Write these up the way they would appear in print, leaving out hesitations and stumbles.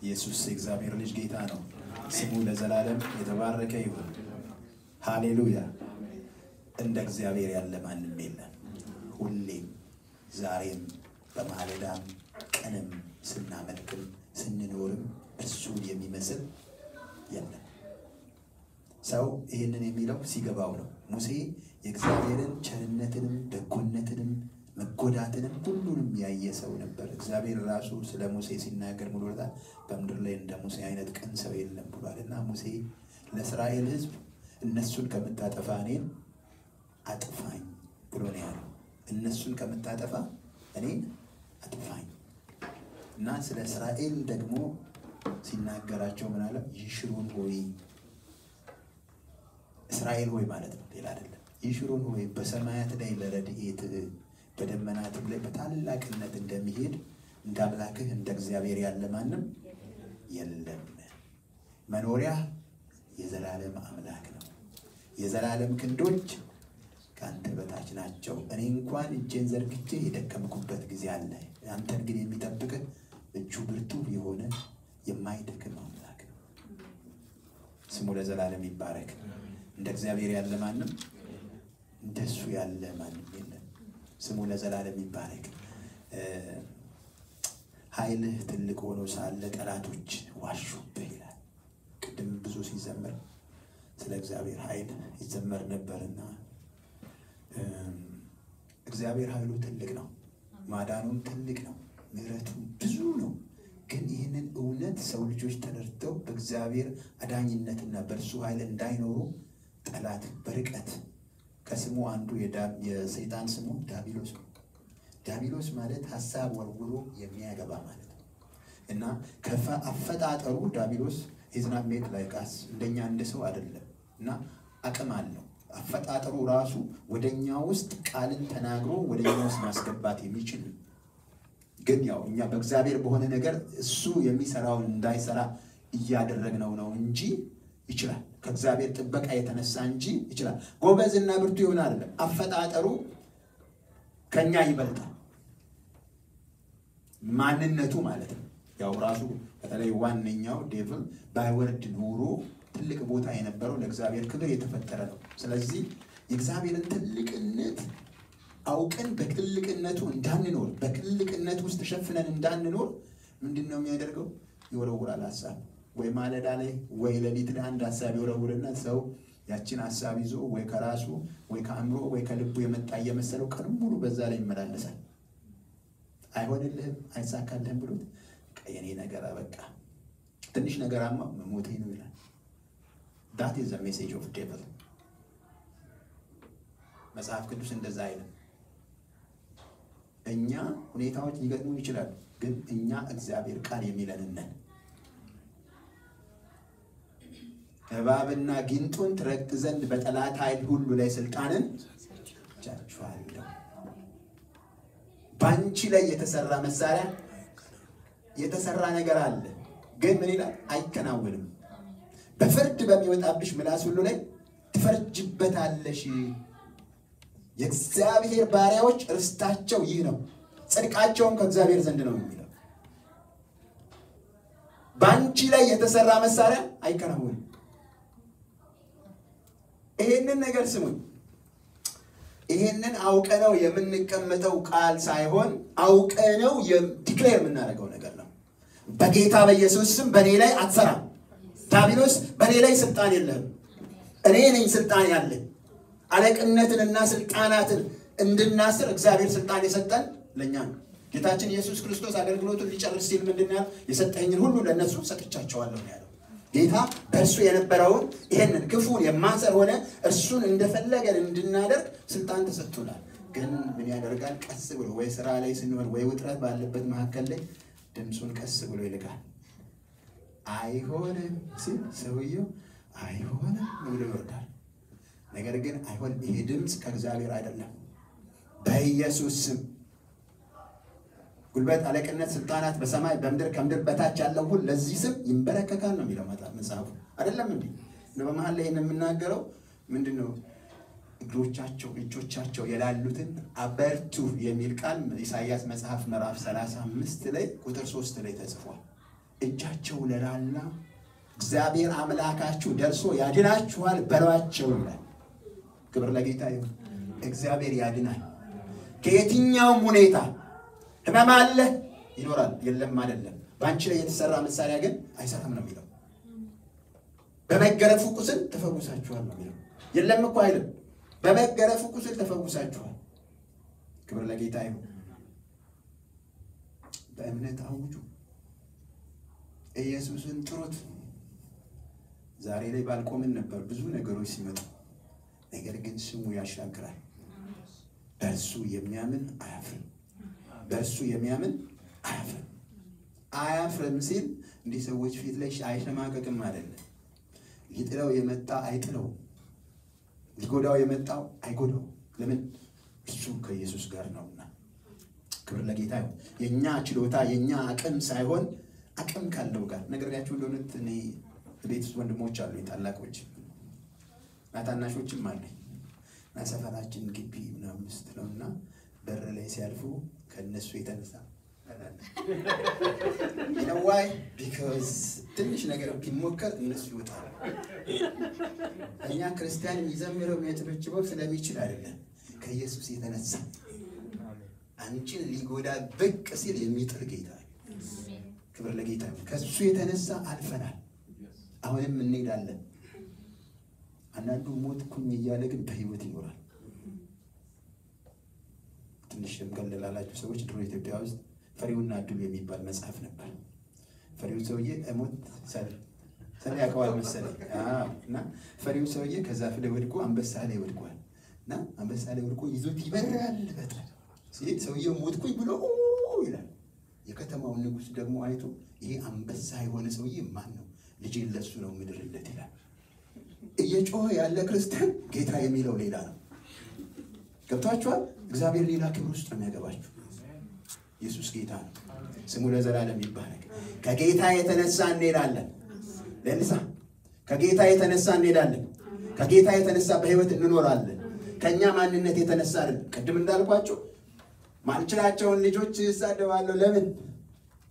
ኢየሱስ የእግዚአብሔር ልጅ ጌታ ነው። ስሙ ለዘላለም የተባረከ ይሁን። ሃሌሉያ። እንደ እግዚአብሔር ያለ ማንም የለም። ሁሌም ዛሬም በማለዳም ቀንም ስናመልክም ስንኖርም እርሱን የሚመስል የለም። ሰው ይህንን የሚለው ሲገባው ነው። ሙሴ የእግዚአብሔርን ቸርነትንም በጎነትንም መጎዳትንም ሁሉንም ያየ ሰው ነበር። እግዚአብሔር ራሱ ስለ ሙሴ ሲናገር ሙሉታል በምድር ላይ እንደ ሙሴ አይነት ቅን ሰው የለም ብሏልና ሙሴ ለእስራኤል ሕዝብ እነሱን ከምታጠፋ እኔን አጥፋኝ ብሎ ነው ያለው። እነሱን ከምታጠፋ እኔን አጥፋኝ እና ስለ እስራኤል ደግሞ ሲናገራቸው ምን አለ? ይሽሩን ሆይ እስራኤል ሆይ ማለት ነው፣ ሌላ አይደለም። ይሽሩን ሆይ በሰማያት ላይ ለረድኤት በደመናትም ላይ በታላቅነት እንደሚሄድ እንደ አምላክህ እንደ እግዚአብሔር ያለ ማንም የለም። መኖሪያ የዘላለም አምላክ ነው። የዘላለም ክንዶች ካንተ በታች ናቸው። እኔ እንኳን እጄን ዘርግቼ የደከምኩበት ጊዜ አለ። አንተን ግን የሚጠብቅህ እጁ ብርቱ የሆነ የማይደክም አምላክ ነው። ስሙ ለዘላለም ይባረክ። እንደ እግዚአብሔር ያለ ማንም እንደሱ ያለ ማንም የለም። ስሙ ለዘላለም ይባረክ። ኃይልህ ትልቅ ሆኖ ሳለ ጠላቶች ዋሹብህ ይላል። ቅድም ብዙ ሲዘመር ስለ እግዚአብሔር ኃይል ይዘመር ነበርና እግዚአብሔር ኃይሉ ትልቅ ነው፣ ማዳኑም ትልቅ ነው፣ ምሕረቱም ብዙ ነው። ግን ይህንን እውነት ሰው ልጆች ተረድተው በእግዚአብሔር አዳኝነትና በእርሱ ኃይል እንዳይኖሩ ጠላት በርቀት ከስሙ አንዱ የሰይጣን ስሙ ዲያብሎስ ነው። ዲያብሎስ ማለት ሐሳብ ወርውሮ የሚያገባ ማለት ነው እና አፈጣጠሩ ዲያብሎስ ኢዝናት ሜድ ላይክ አስ እንደኛ እንደ ሰው አይደለም እና አቅም አለው። አፈጣጠሩ ራሱ ወደኛ ውስጥ ቃልን ተናግሮ ወደኛ ውስጥ ማስገባት የሚችል ግን ያው እኛ በእግዚአብሔር በሆነ ነገር እሱ የሚሰራውን እንዳይሰራ እያደረግነው ነው እንጂ ይችላል። ከእግዚአብሔር ጥበቃ የተነሳ እንጂ ይችላል። ጎበዝና ብርቱ ይሆናል አይደለም። አፈጣጠሩ ከኛ ይበልጣል። ማንነቱ ማለት ነው። ያው ራሱ በተለይ ዋነኛው ዴቪል ባይወርድ ኖሮ ትልቅ ቦታ የነበረው ለእግዚአብሔር ክብር የተፈጠረ ነው። ስለዚህ የእግዚአብሔርን ትልቅነት አውቀን በትልቅነቱ እንዳንኖር በትልቅነቱ ውስጥ ተሸፍነን እንዳንኖር ምንድነው የሚያደርገው? ይወረውራል ሐሳብ ወይ ማለዳ ላይ ወይ ሌሊት ላይ አንድ ሐሳብ ይወረውርና ሰው ያቺን ሐሳብ ይዞ ወይ ከራሱ ወይ ከአእምሮ ወይ ከልቡ የመጣ የመሰለው ቀን ሙሉ በዛ ላይ ይመላለሳል። አይሆንልህም አይሳካልህም ብሎት የኔ ነገር በቃ ትንሽ ነገራማ ሞቴ ነው ይላል። that is the message of devil። መጽሐፍ ቅዱስ እንደዛ አይልም። እኛ ሁኔታዎች ሊገጥሙን ይችላሉ፣ ግን እኛ እግዚአብሔር ቃል የሚለንን ነን። እባብና ጊንጡን ትረግጥ ዘንድ በጠላት ኃይል ሁሉ ላይ ስልጣንን ሰጥቻችኋለሁ። ባንቺ ላይ የተሰራ መሳሪያ የተሰራ ነገር አለ፣ ግን ምን ይላል? አይከናወንም። በፍርድ በሚወጣብሽ ምላስ ሁሉ ላይ ትፈርጅበታለሽ። የእግዚአብሔር ባሪያዎች ርስታቸው ይህ ነው፣ ጽድቃቸውም ከእግዚአብሔር ዘንድ ነው የሚለው። ባንቺ ላይ የተሰራ መሳሪያ አይከናወንም። ይሄንን ነገር ስሙኝ። ይሄንን አውቀነው የምንቀመጠው ቃል ሳይሆን አውቀነው ዲክሌር የምናደርገው ነገር ነው። በጌታ በኢየሱስ ስም በኔ ላይ አትሰራም። ዲያብሎስ በኔ ላይ ስልጣን የለህም። እኔ ነኝ ስልጣን ያለኝ። አለቅነትንና ስልጣናትን እንድናስር እግዚአብሔር ስልጣን የሰጠን ለኛ ነው። ጌታችን ኢየሱስ ክርስቶስ አገልግሎቱን ሊጨርስ ሲል ምንድነው? የሰጠኝን ሁሉ ለነሱ ሰጥቻቸዋለሁ ነው ያለው። ጌታ በእርሱ የነበረውን ይሄንን ክፉን የማንሰር ሆነ እርሱን እንደፈለገን እንድናደርግ ስልጣን ተሰጥቶናል። ግን ምን ያደርጋል? ቀስ ብሎ ወይ ስራ ላይ ስንሆን ወይ ውጥረት ባለበት መካከል ላይ ድምፁን ቀስ ብሎ ይልካል። አይሆንም ሲል ሰውየው አይሆንም ብሎ ይወርዳል። ነገር ግን አይሆን፣ ይሄ ድምፅ ከእግዚአብሔር አይደለም። በኢየሱስ ስም ጉልበት፣ አለቅነት፣ ስልጣናት በሰማይ በምድር ከምድር በታች ያለው ሁሉ ለዚህ ስም ይንበረከካል ነው የሚለው መጽሐፉ አይደለም እንዴ? በመሃል ላይ የምናገረው ምንድነው? እግሮቻቸው እጆቻቸው የላሉትን አበርቱ የሚል ቃል ኢሳይያስ መጽሐፍ ምዕራፍ 35 ላይ ቁጥር 3 ላይ ተጽፏል። እጃቸው ለላላ እግዚአብሔር አምላካችሁ ደርሶ ያድናችኋል በሏቸው ይላል። ክብር ለጌታ ይሁን። እግዚአብሔር ያድናል ከየትኛውም ሁኔታ። ህመም አለ ይኖራል፣ የለም አይደለም። ባንቺ ላይ የተሰራ መሳሪያ ግን አይሰራም ነው የሚለው። በመገረፉ ቁስል ተፈውሳችኋል ነው የሚለው። የለም እኮ አይልም። በመገረፉ ቁስል ተፈውሳችኋል። ክብር ለጌታ ይሁን። በእምነት አውጁ፣ ኢየሱስን ጥሩት። ዛሬ ላይ ባልቆምን ነበር ብዙ ነገሮች ሲመጡ፣ ነገር ግን ስሙ ያሻግራል። በእርሱ የሚያምን አያፍርም። በእርሱ የሚያምን አያፍርም። አያፍርም ሲል እንዲህ ሰዎች ፊት ላይ አይሸማቀቅም አይደለም። ሊጥለው የመጣ አይጥለው፣ ሊጎዳው የመጣው አይጎዳው። ለምን? እሱ ከኢየሱስ ጋር ነውና። ክብር ለጌታ ይሁን። የኛ ችሎታ የኛ አቅም ሳይሆን አቅም ካለው ጋር ነገርያችሁ እንደሆነ እኔ ቤት ውስጥ ወንድሞች አሉ፣ ታላቆች ታናሾችም አሉ። ሰፈራችን ግቢ ምናምን ውስጥ ነውና በር ላይ ሲያልፉ ከነሱ የተነሳ you know why? Because ትንሽ ነገር ቢሞከር እነሱ ይወጣሉ። እኛ ክርስቲያን የሚዘምረው የሚያጨበጭበው ስለሚችል አይደለም፣ ከኢየሱስ የተነሳ አንቺን ሊጎዳ ብቅ ሲል የሚጥል ጌታ። ክብር ለጌታ። ከሱ የተነሳ አልፈናል፣ አሁንም እንሄዳለን። አንዳንዱ ሞት ኩኝ እያለ ግን በህይወት ይኖራል። ትንሽ ገለላላችሁ ሰዎች ድሮ ኢትዮጵያ ውስጥ ፈሪውና እድሉ የሚባል መጽሐፍ ነበር። ፈሪው ሰውዬ እሞት ሰል ያውቀዋል መሰለኝ። እና ፈሪው ሰውዬ ከዛፍ ላይ ወድቆ አንበሳ ላይ ወድቋል። እና አንበሳ ላይ ወድቆ ይዞት ይበራል። በጣም ሲል ሰውዬው ሞትኩኝ ብሎ ይላል። የከተማው ንጉስ ደግሞ አይቶ ይሄ አንበሳ የሆነ ሰውዬ ማን ነው? ልጅ ለሱ ነው ምድርለት ይላል። እየጮኸ ያለ ክርስቲያን ጌታ የሚለው ሌላ ነው። ገብታችኋል? እግዚአብሔር ሌላ ክብር ውስጥ ነው የሚያገባችሁ። ኢየሱስ ጌታ ነው። ስሙ ለዘላለም ይባረክ። ከጌታ የተነሳ እንሄዳለን። ለንሳ ከጌታ የተነሳ እንሄዳለን። ከጌታ የተነሳ በህይወት እንኖራለን። ከኛ ማንነት የተነሳ አይደለም። ቅድም እንዳልኳችሁ ማንችላቸውን ልጆች ይሳደባሉ። ለምን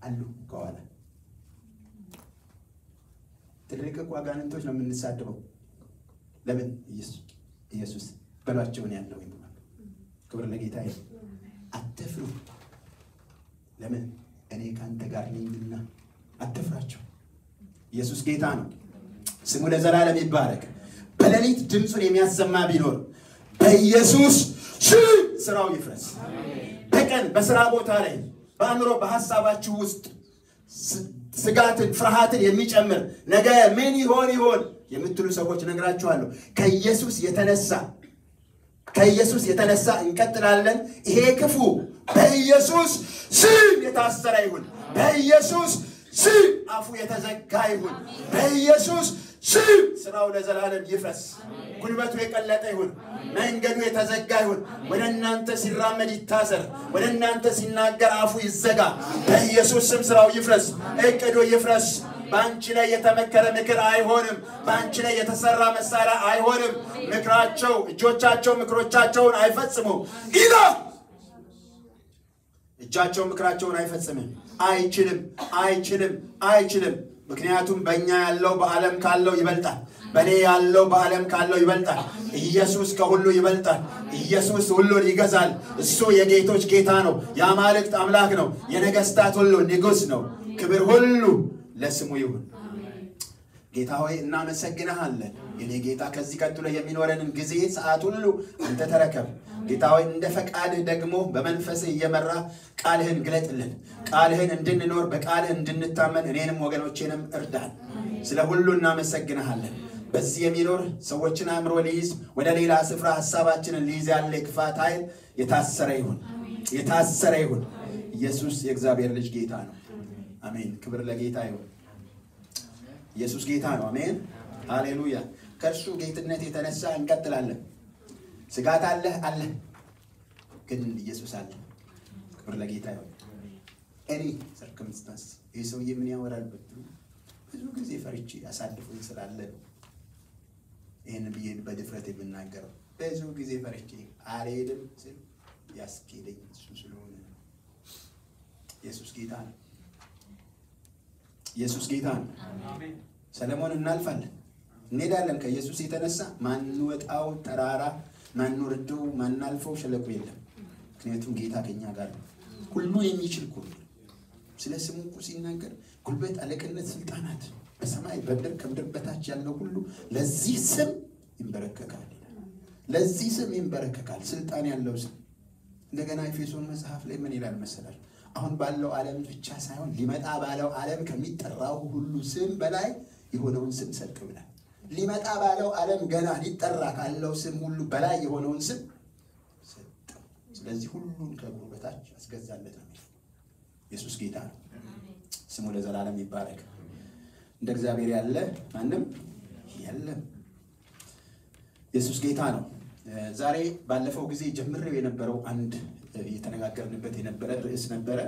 አሉ? ከኋላ ትልቅ አጋንንቶች ነው የምንሳደበው። ለምን? ኢየሱስ በላቸውን ያለው ይባላል። ክብር ለጌታ ይሁን። አትፍሩ። ለምን? እኔ ካንተ ጋር ነኝና አትፍራቸው። ኢየሱስ ጌታ ነው። ስሙ ለዘላለም ይባረክ። በሌሊት ድምጹን የሚያሰማ ቢኖር በኢየሱስ ስም ስራው ይፍረስ። በቀን በስራ ቦታ ላይ በአእምሮ በሐሳባችሁ ውስጥ ስጋትን ፍርሃትን የሚጨምር ነገ ምን ይሆን የምትሉ ሰዎች ነግራችኋለሁ። ከኢየሱስ የተነሳ እንቀጥላለን። ይሄ ክፉ በኢየሱስ ስም የታሰረ ይሁን። በኢየሱስ ስም አፉ የተዘጋ ይሁን። በኢየሱስ ስም ስራው ለዘላለም ይፍረስ። ጉልበቱ የቀለጠ ይሁን። መንገዱ የተዘጋ ይሁን። ወደ እናንተ ሲራመድ ይታሰር። ወደ እናንተ ሲናገር አፉ ይዘጋ። በኢየሱስ ስም ስራው ይፍረስ። እቅዱ ይፍረስ። ባንቺ ላይ የተመከረ ምክር አይሆንም። ባንቺ ላይ የተሰራ መሳሪያ አይሆንም። ምክራቸው እጆቻቸው ምክሮቻቸውን አይፈጽሙም። እጃቸው ምክራቸውን አይፈጽምም። አይችልም። ምክንያቱም በእኛ ያለው በዓለም ካለው ይበልጣል። በእኔ ያለው በዓለም ካለው ይበልጣል። ኢየሱስ ከሁሉ ይበልጣል። ኢየሱስ ሁሉን ይገዛል። እሱ የጌቶች ጌታ ነው። የአማልክት አምላክ ነው። የነገስታት ሁሉ ንጉስ ነው። ክብር ሁሉ ለስሙ ይሁን። ጌታ ሆይ እናመሰግንሃለን። የኔ ጌታ ከዚህ ቀጥሎ የሚኖረንን ጊዜ ሰዓት ሁሉ አንተ ተረከብ። ጌታ ሆይ እንደ ፈቃድህ ደግሞ በመንፈስህ እየመራ ቃልህን ግለጥልን። ቃልህን እንድንኖር በቃልህ እንድንታመን እኔንም ወገኖቼንም እርዳን። ስለ ሁሉ እናመሰግንሃለን። በዚህ የሚኖር ሰዎችን አእምሮ ሊይዝ ወደ ሌላ ስፍራ ሐሳባችንን ሊይዝ ያለ ክፋት ኃይል የታሰረ ይሁን። ኢየሱስ የእግዚአብሔር ልጅ ጌታ ነው። አሜን። ክብር ለጌታ ይሁን። ኢየሱስ ጌታ ነው። አሜን። ሃሌሉያ። ከእርሱ ጌትነት የተነሳ እንቀጥላለን። ስጋት አለ ግን ኢየሱስ አለ። ክብር ለጌታ ይሁን። እኔ ሰርከምስታንስ የሰውዬ ምን ያወራል ብትሉ ብዙ ጊዜ ፈርቼ አሳልፎኝ ስላለ ነው ይሄን ብዬ በድፍረት የምናገረው። ብዙ ጊዜ ፈርቼ አልሄድም ስል ያስኬደኝ እሱ ስለሆነ ኢየሱስ ጌታ ነው። ኢየሱስ ጌታ ነው። ሰለሞን እናልፋለን እንሄዳለን። ከኢየሱስ የተነሳ ማንወጣው ተራራ ማንወርደው ማናልፈው ሸለቆ የለም። ምክንያቱም ጌታ ከኛ ጋር ነው። ሁሉ የሚችል እኮ ነው። ስለ ስሙ እኮ ሲናገር ጉልበት፣ አለቅነት፣ ስልጣናት በሰማይ በምድር ከምድር በታች ያለው ሁሉ ለዚህ ስም ይንበረከካል። ለዚህ ስም ይንበረከካል። ስልጣን ያለው ስም። እንደገና ኤፌሶን መጽሐፍ ላይ ምን ይላል መሰላችሁ? አሁን ባለው ዓለም ብቻ ሳይሆን ሊመጣ ባለው ዓለም ከሚጠራው ሁሉ ስም በላይ የሆነውን ስም ሰጠ ብሏል። ሊመጣ ባለው ዓለም ገና ሊጠራ ካለው ስም ሁሉ በላይ የሆነውን ስም ሰጠ። ስለዚህ ሁሉን ከእግሩ በታች አስገዛለት ነው። ኢየሱስ ጌታ ነው። ስሙ ለዘላለም ይባረክ። እንደ እግዚአብሔር ያለ ማንም የለም። ኢየሱስ ጌታ ነው። ዛሬ ባለፈው ጊዜ ጀምሬው የነበረው አንድ እየተነጋገርንበት የነበረ ርዕስ ነበረ።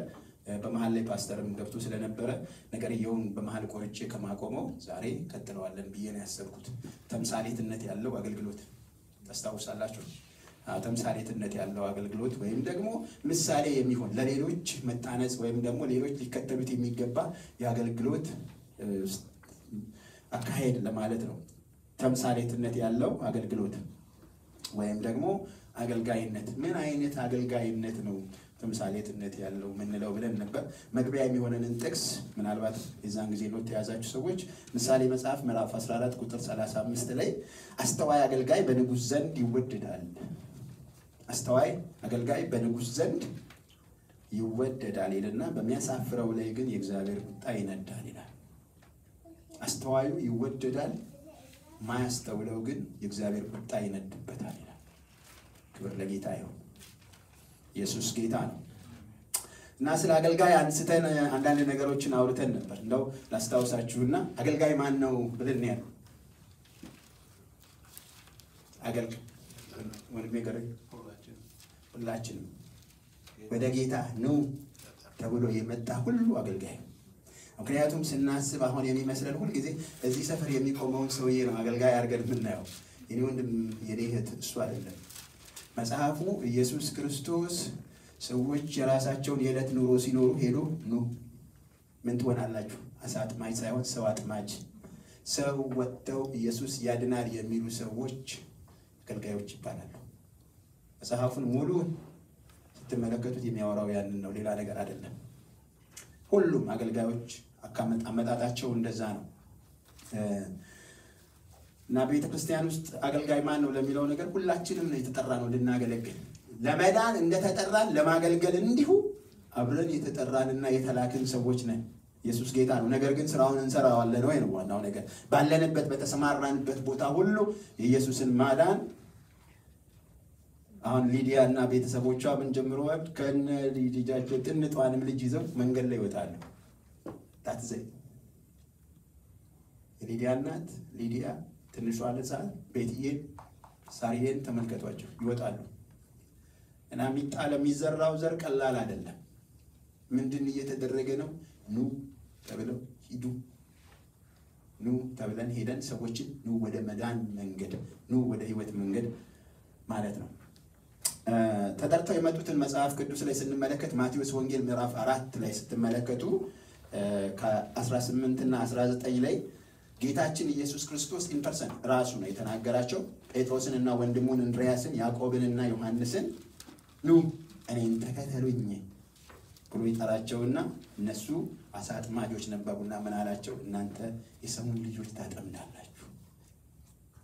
በመሃል ላይ ፓስተርም ገብቶ ስለነበረ ነገርየውን በመሃል ቆርጬ ከማቆመው ዛሬ ቀጥለዋለን ብዬ ነው ያሰብኩት። ተምሳሌትነት ያለው አገልግሎት ታስታውሳላችሁ? ተምሳሌትነት ያለው አገልግሎት ወይም ደግሞ ምሳሌ የሚሆን ለሌሎች መታነጽ ወይም ደግሞ ሌሎች ሊከተሉት የሚገባ የአገልግሎት አካሄድ ለማለት ነው። ተምሳሌትነት ያለው አገልግሎት ወይም ደግሞ አገልጋይነት። ምን አይነት አገልጋይነት ነው ተምሳሌትነት ያለው ምንለው ብለን ነበር። መግቢያ የሚሆነንን ጥቅስ ምናልባት የዛን ጊዜ ኖት የያዛችሁ ሰዎች ምሳሌ መጽሐፍ ምዕራፍ 14 ቁጥር 35 ላይ አስተዋይ አገልጋይ በንጉሥ ዘንድ ይወደዳል። አስተዋይ አገልጋይ በንጉሥ ዘንድ ይወደዳል ይልና በሚያሳፍረው ላይ ግን የእግዚአብሔር ቁጣ ይነዳል ይላል። አስተዋዩ ይወደዳል፣ ማያስተውለው ግን የእግዚአብሔር ቁጣ ይነድበታል ይላል። ክብር ለጌታ ይሁን። ኢየሱስ ጌታ ነው። እና ስለ አገልጋይ አንስተን አንዳንድ ነገሮችን አውርተን ነበር። እንደው ላስታውሳችሁና አገልጋይ ማን ነው ብለን ያለው አገልጋይ ወንድሜ ገረ ሁላችንም ወደ ጌታ ነው ተብሎ የመጣ ሁሉ አገልጋይ። ምክንያቱም ስናስብ አሁን የሚመስለን ሁሉ ጊዜ እዚህ ሰፈር የሚቆመውን ሰውዬ ነው አገልጋይ አድርገን የምናየው። የኔ ወንድም የኔ እህት እሱ አይደለም። መጽሐፉ ኢየሱስ ክርስቶስ ሰዎች የራሳቸውን የዕለት ኑሮ ሲኖሩ ሄዶ ኑ ምን ትሆናላችሁ? አሳ አጥማጅ ሳይሆን ሰው አጥማጅ። ሰው ወጥተው ኢየሱስ ያድናል የሚሉ ሰዎች አገልጋዮች ይባላሉ። መጽሐፉን ሙሉ ስትመለከቱት የሚያወራው ያንን ነው፣ ሌላ ነገር አይደለም። ሁሉም አገልጋዮች አመጣጣቸው እንደዛ ነው። እና ቤተ ክርስቲያን ውስጥ አገልጋይ ማን ነው ለሚለው ነገር ሁላችንም ነው የተጠራ ነው ልናገለግል። ለመዳን እንደተጠራን ለማገልገል እንዲሁ አብረን የተጠራንና የተላክን ሰዎች ነን። ኢየሱስ ጌታ ነው። ነገር ግን ስራውን እንሰራዋለን ወይ ነው ዋናው ነገር። ባለንበት በተሰማራንበት ቦታ ሁሉ የኢየሱስን ማዳን አሁን ሊዲያ እና ቤተሰቦቿ ምን ጀምረዋል? ከነ ልጃቸው ጥንቷንም ልጅ ይዘው መንገድ ላይ ይወጣሉ። ታትዘይ ሊዲያ እናት ሊዲያ ትንሿ ለጻን ቤትዬን ሳሪዬን ተመልከቷቸው ይወጣሉ። እና የሚጣለ የሚዘራው ዘር ቀላል አይደለም። ምንድን እየተደረገ ነው? ኑ ተብለው ሂዱ። ኑ ተብለን ሄደን ሰዎችን ኑ ወደ መዳን መንገድ፣ ኑ ወደ ህይወት መንገድ ማለት ነው። ተጠርተው የመጡትን መጽሐፍ ቅዱስ ላይ ስንመለከት ማቴዎስ ወንጌል ምዕራፍ 4 ላይ ስትመለከቱ ከ18 እና 19 ላይ ጌታችን ኢየሱስ ክርስቶስ ኢንፐርሰን ራሱ ነው የተናገራቸው። ጴጥሮስን እና ወንድሙን እንድርያስን ያዕቆብን እና ዮሐንስን ኑ እኔን ተከተሉኝ ብሎ ይጠራቸውና እነሱ አሳ አጥማጆች ነበሩና ምን አላቸው? እናንተ የሰሙን ልጆች ታጠምዳላችሁ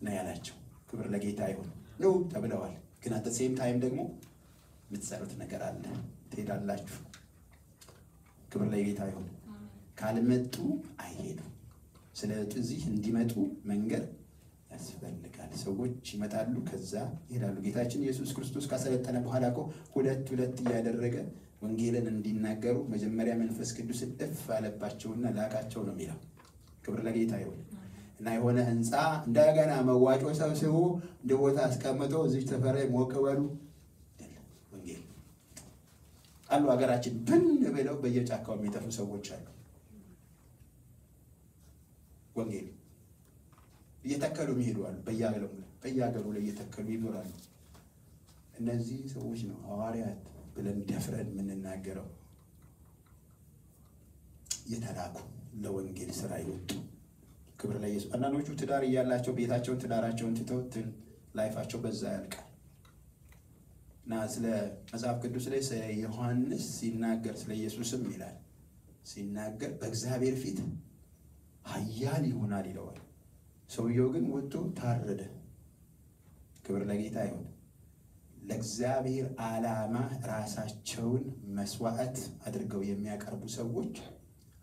ነው ያላቸው። ክብር ለጌታ ይሁን። ኑ ተብለዋል። ግን አት ሴም ታይም ደግሞ የምትሰሩት ነገር አለ፣ ትሄዳላችሁ። ክብር ለጌታ ይሁን። ካልመጡ አይሄዱም። ስለዚህ እንዲመጡ መንገድ ያስፈልጋል። ሰዎች ይመጣሉ፣ ከዛ ይሄዳሉ። ጌታችን ኢየሱስ ክርስቶስ ካሰለጠነ በኋላ እኮ ሁለት እያደረገ ወንጌልን እንዲናገሩ መጀመሪያ መንፈስ ቅዱስን እፍ አለባቸውና ላካቸው ነው የሚለው። ክብር ለጌታ ይሁን። እና የሆነ ህንፃ እንደገና መዋጮ ሰብስቦ እንደ ቦታ አስቀምጦ እዚህ ተፈራ ሞቅ በሉ ወንጌል አሉ። ሀገራችን ብን ብለው በየጫካው የሚጠፉ ሰዎች አሉ። ወንጌል እየተከሉ የሚሄዱ አሉ። በየሀገሩ ላይ እየተከሉ ይኖራሉ። እነዚህ ሰዎች ነው ሐዋርያት ብለን ደፍረን የምንናገረው። የተላኩ ለወንጌል ስራ ይወጡ። ክብር ለኢየሱስ። አንዳንዶቹ ትዳር እያላቸው ቤታቸውን ትዳራቸውን ትተው ላይፋቸው በዛ ያልቃል። እና ስለ መጽሐፍ ቅዱስ ላይ ስለ ዮሐንስ ሲናገር ስለ ኢየሱስም ይላል ሲናገር በእግዚአብሔር ፊት ኃያል ይሆናል ይለዋል። ሰውየው ግን ወጥቶ ታረደ። ክብር ለጌታ ይሁን። ለእግዚአብሔር ዓላማ ራሳቸውን መስዋዕት አድርገው የሚያቀርቡ ሰዎች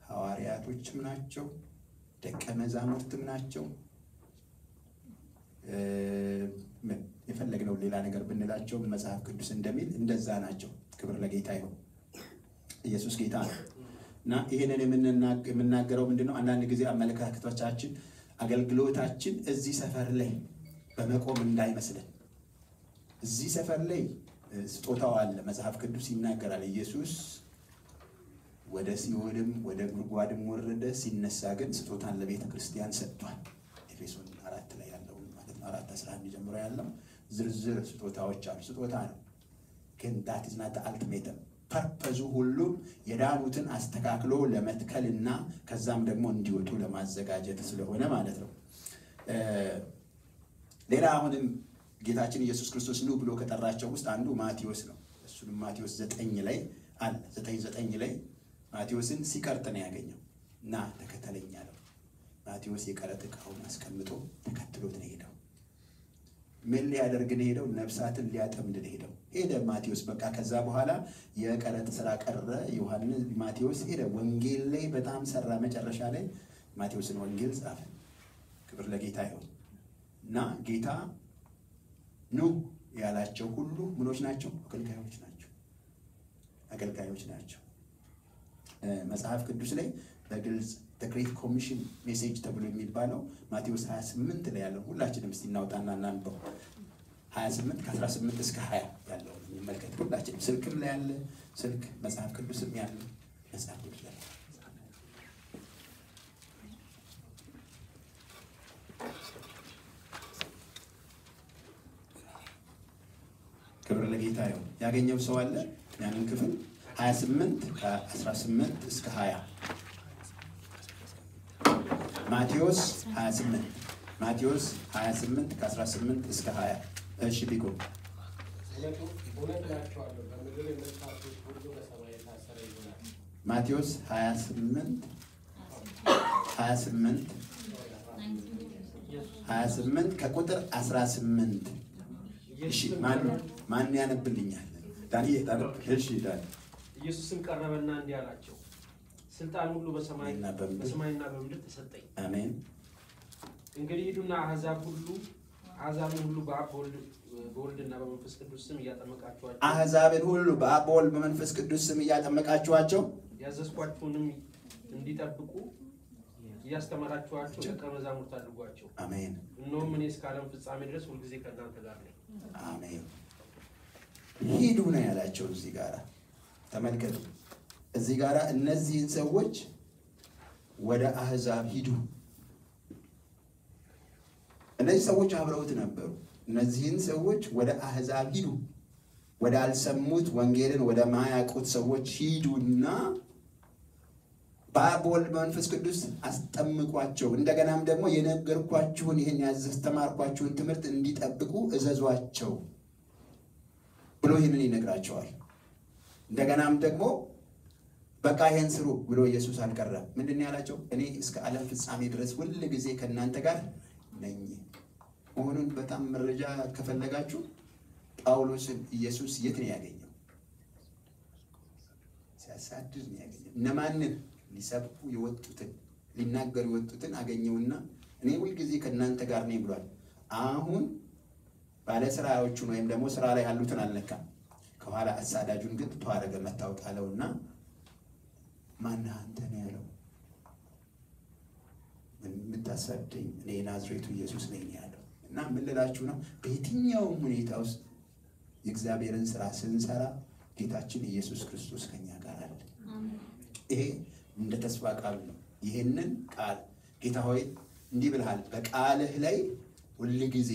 ሐዋርያቶችም ናቸው፣ ደቀ መዛሙርትም ናቸው። የፈለግነው ሌላ ነገር ብንላቸው መጽሐፍ ቅዱስ እንደሚል እንደዛ ናቸው። ክብር ለጌታ ይሁን። ኢየሱስ ጌታ ነው። እና ይሄንን የምናገረው ምንድነው? አንዳንድ ጊዜ አመለካከቶቻችን አገልግሎታችን እዚህ ሰፈር ላይ በመቆም እንዳይመስለን። እዚህ ሰፈር ላይ ስጦታው አለ። መጽሐፍ ቅዱስ ይናገራል። ኢየሱስ ወደ ሲኦልም ወደ ጉድጓድም ወረደ፣ ሲነሳ ግን ስጦታን ለቤተ ክርስቲያን ሰጥቷል። ኤፌሶን 4 ላይ ያለው ማለት ነው 4:11 ጀምሮ ያለው ዝርዝር ስጦታዎች አሉ። ስጦታ ነው ግን that is not the ultimate ፐርፐዙ ሁሉም የዳኑትን አስተካክሎ ለመትከልና ከዛም ደግሞ እንዲወጡ ለማዘጋጀት ስለሆነ ማለት ነው። ሌላ አሁንም ጌታችን ኢየሱስ ክርስቶስ ነው ብሎ ከጠራቸው ውስጥ አንዱ ማቴዎስ ነው። እሱንም ማቴዎስ 9 ላይ አለ። 9:9 ላይ ማቴዎስን ሲቀርጥ ነው ያገኘው እና ተከተለኝ አለው። ማቴዎስ የቀረጥ ዕቃውን አስቀምጦ ተከትሎት ነው ሄደው። ምን ሊያደርግ ነው ሄደው? ነፍሳትን ሊያጠምድ ነው ሄደ ማቴዎስ። በቃ ከዛ በኋላ የቀረጥ ስራ ቀረ። ዮሐንስ ማቴዎስ ሄደ ወንጌል ላይ በጣም ሰራ። መጨረሻ ላይ ማቴዎስን ወንጌል ጻፈ። ክብር ለጌታ ይሁን። እና ጌታ ኑ ያላቸው ሁሉ ምኖች ናቸው? አገልጋዮች ናቸው። አገልጋዮች ናቸው። መጽሐፍ ቅዱስ ላይ በግልጽ the great commission message ተብሎ የሚባለው ማቴዎስ 28 ላይ ያለው ሁላችንም እስቲ እናውጣና እናንበው። 28 ከ18 እስከ 20 ያለው እንመልከት። ሁላችንም ስልክም ላይ ያለ ስልክ መጽሐፍ ቅዱስም ያለ መጽሐፍ ቅዱስ ላይ ክብር ለጌታ ይሁን። ያገኘው ሰው አለ ያንን ክፍል 28 ከ18 እስከ 20 ማቴዎስ 28 ከ18 እስከ 20 እሺ ቢቆ ማቴዎስ 28 ከቁጥር 18 እሺ ማን ያነብልኛል? ዳንኤል ታነብ። እሺ ዳን ኢየሱስም ቀረበና እንዲህ አላቸው፣ ስልጣን ሁሉ በሰማይና በምድር ተሰጠኝ። አሜን። እንግዲህ ሂዱና አሕዛብን ሁሉ በአብ በወልድና በመንፈስ ቅዱስ ስም እያጠመቃችኋቸው አሕዛብን ሁሉ በአብ በወልድ በመንፈስ ቅዱስ ስም እያጠመቃችኋቸው ያዘዝኳችሁንም እንዲጠብቁ እያስተማራችኋቸው ደቀ መዛሙርት አድርጓቸው። አሜን። እነሆም እኔ እስከ ዓለም ፍጻሜ ድረስ ሁልጊዜ ከእናንተ ጋር ነኝ። አሜን። ሂዱ ነው ያላቸው። እዚህ ጋር ተመልከቱ። እዚህ ጋር እነዚህን ሰዎች ወደ አሕዛብ ሂዱ። እነዚህ ሰዎች አብረውት ነበሩ። እነዚህን ሰዎች ወደ አሕዛብ ሂዱ፣ ወደ አልሰሙት ወንጌልን ወደ ማያውቁት ሰዎች ሂዱና በአብ በወልድ በመንፈስ ቅዱስ አስጠምቋቸው፣ እንደገናም ደግሞ የነገርኳችሁን ይህን ያስተማርኳችሁን ትምህርት እንዲጠብቁ እዘዟቸው ብሎ ይህንን ይነግራቸዋል። እንደገናም ደግሞ በቃ ይህን ስሩ ብሎ ኢየሱስ አልቀረም። ምንድን ነው ያላቸው? እኔ እስከ ዓለም ፍጻሜ ድረስ ሁል ጊዜ ከእናንተ ጋር ነኝ መሆኑን በጣም መረጃ ከፈለጋችሁ ጳውሎስን ኢየሱስ የት ነው ያገኘው? ሲያሳድድ ነው ያገኘው። እነማንን? ሊሰብኩ የወጡትን ሊናገሩ የወጡትን አገኘውና እኔ ሁል ጊዜ ከእናንተ ጋር ነኝ ብሏል። አሁን ባለስራዎቹን ወይም ደግሞ ስራ ላይ ያሉትን አልነካም። ከኋላ አሳዳጁን ግን ተዋረገ መታወቅ አለውና ማን አንተ ነው ያለው? የምታሳደኝ እኔ ናዝሬቱ ኢየሱስ ነኝ ያለው። እና ምን ልላችሁ ነው? በየትኛውም ሁኔታ ውስጥ የእግዚአብሔርን ስራ ስንሰራ ጌታችን ኢየሱስ ክርስቶስ ከኛ ጋር አለ። ይሄ እንደ ተስፋ ቃል ነው። ይሄንን ቃል ጌታ ሆይ እንዲህ ብለሃል፣ በቃልህ ላይ ሁል ጊዜ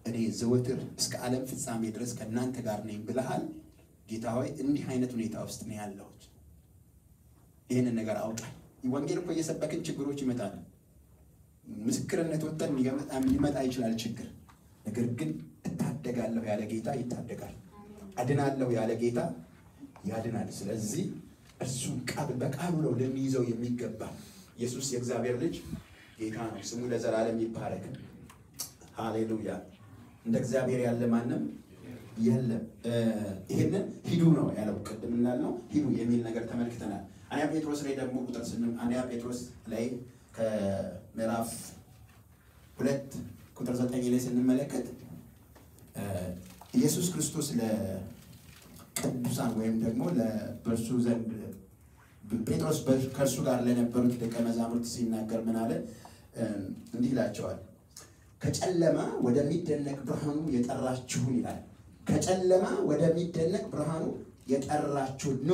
እኔ ዘወትር እስከ ዓለም ፍጻሜ ድረስ ከእናንተ ጋር ነኝ ብለሃል። ጌታ ሆይ እንዲህ አይነት ሁኔታ ውስጥ ነው ያለሁት። ይህንን ነገር አውጣኝ ወንጌል እኮ እየሰበክን ችግሮች ይመጣሉ። ምስክርነት ወጥተን ሊመጣ ይችላል ችግር። ነገር ግን እታደጋለሁ ያለ ጌታ ይታደጋል፣ አድናለሁ ያለ ጌታ ያድናል። ስለዚህ እርሱን በቃሉ ነው ልንይዘው የሚገባ። ኢየሱስ የእግዚአብሔር ልጅ ጌታ ነው። ስሙ ለዘላለም ይባረክ። ሃሌሉያ። እንደ እግዚአብሔር ያለ ማንም የለም። ይሄንን ሂዱ ነው ያለው። ቅድም እንዳልነው ሂዱ የሚል ነገር ተመልክተናል። አንደኛ ጴጥሮስ ላይ ደግሞ አንደኛ ጴጥሮስ ላይ ከምዕራፍ 2 ቁጥር 9 ላይ ስንመለከት ኢየሱስ ክርስቶስ ለቅዱሳን ወይም ደግሞ በእርሱ ዘንድ ጴጥሮስ ከእርሱ ጋር ለነበሩት ደቀ መዛሙርት ሲናገር ምን አለ? እንዲህ ይላቸዋል፣ ከጨለማ ወደሚደነቅ ብርሃኑ የጠራችሁን ይላል። ከጨለማ ወደሚደነቅ ብርሃኑ የጠራችሁን ኑ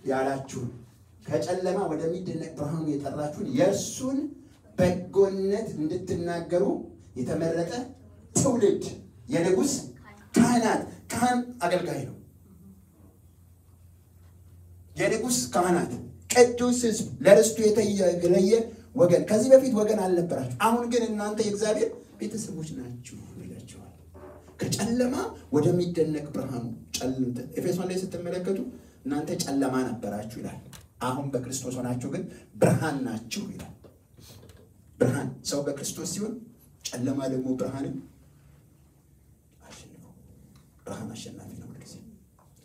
ያላችሁን፣ ከጨለማ ወደሚደነቅ ብርሃኑ የጠራችሁን የእርሱን በጎነት እንድትናገሩ የተመረጠ ትውልድ፣ የንጉሥ ካህናት። ካህን አገልጋይ ነው። የንጉሥ ካህናት፣ ቅዱስ ሕዝብ፣ ለርስቱ የተለየ ወገን። ከዚህ በፊት ወገን አልነበራችሁ፣ አሁን ግን እናንተ የእግዚአብሔር ቤተሰቦች ናችሁ ይላቸዋል። ከጨለማ ወደሚደነቅ ብርሃኑ። ኤፌሶን ላይ ስትመለከቱ እናንተ ጨለማ ነበራችሁ ይላል። አሁን በክርስቶስ ሆናችሁ ግን ብርሃን ናችሁ ይላል። ብርሃን ሰው በክርስቶስ ሲሆን፣ ጨለማ ደግሞ ብርሃንን አሸንፈው። ብርሃን አሸናፊ ነው ሁልጊዜ።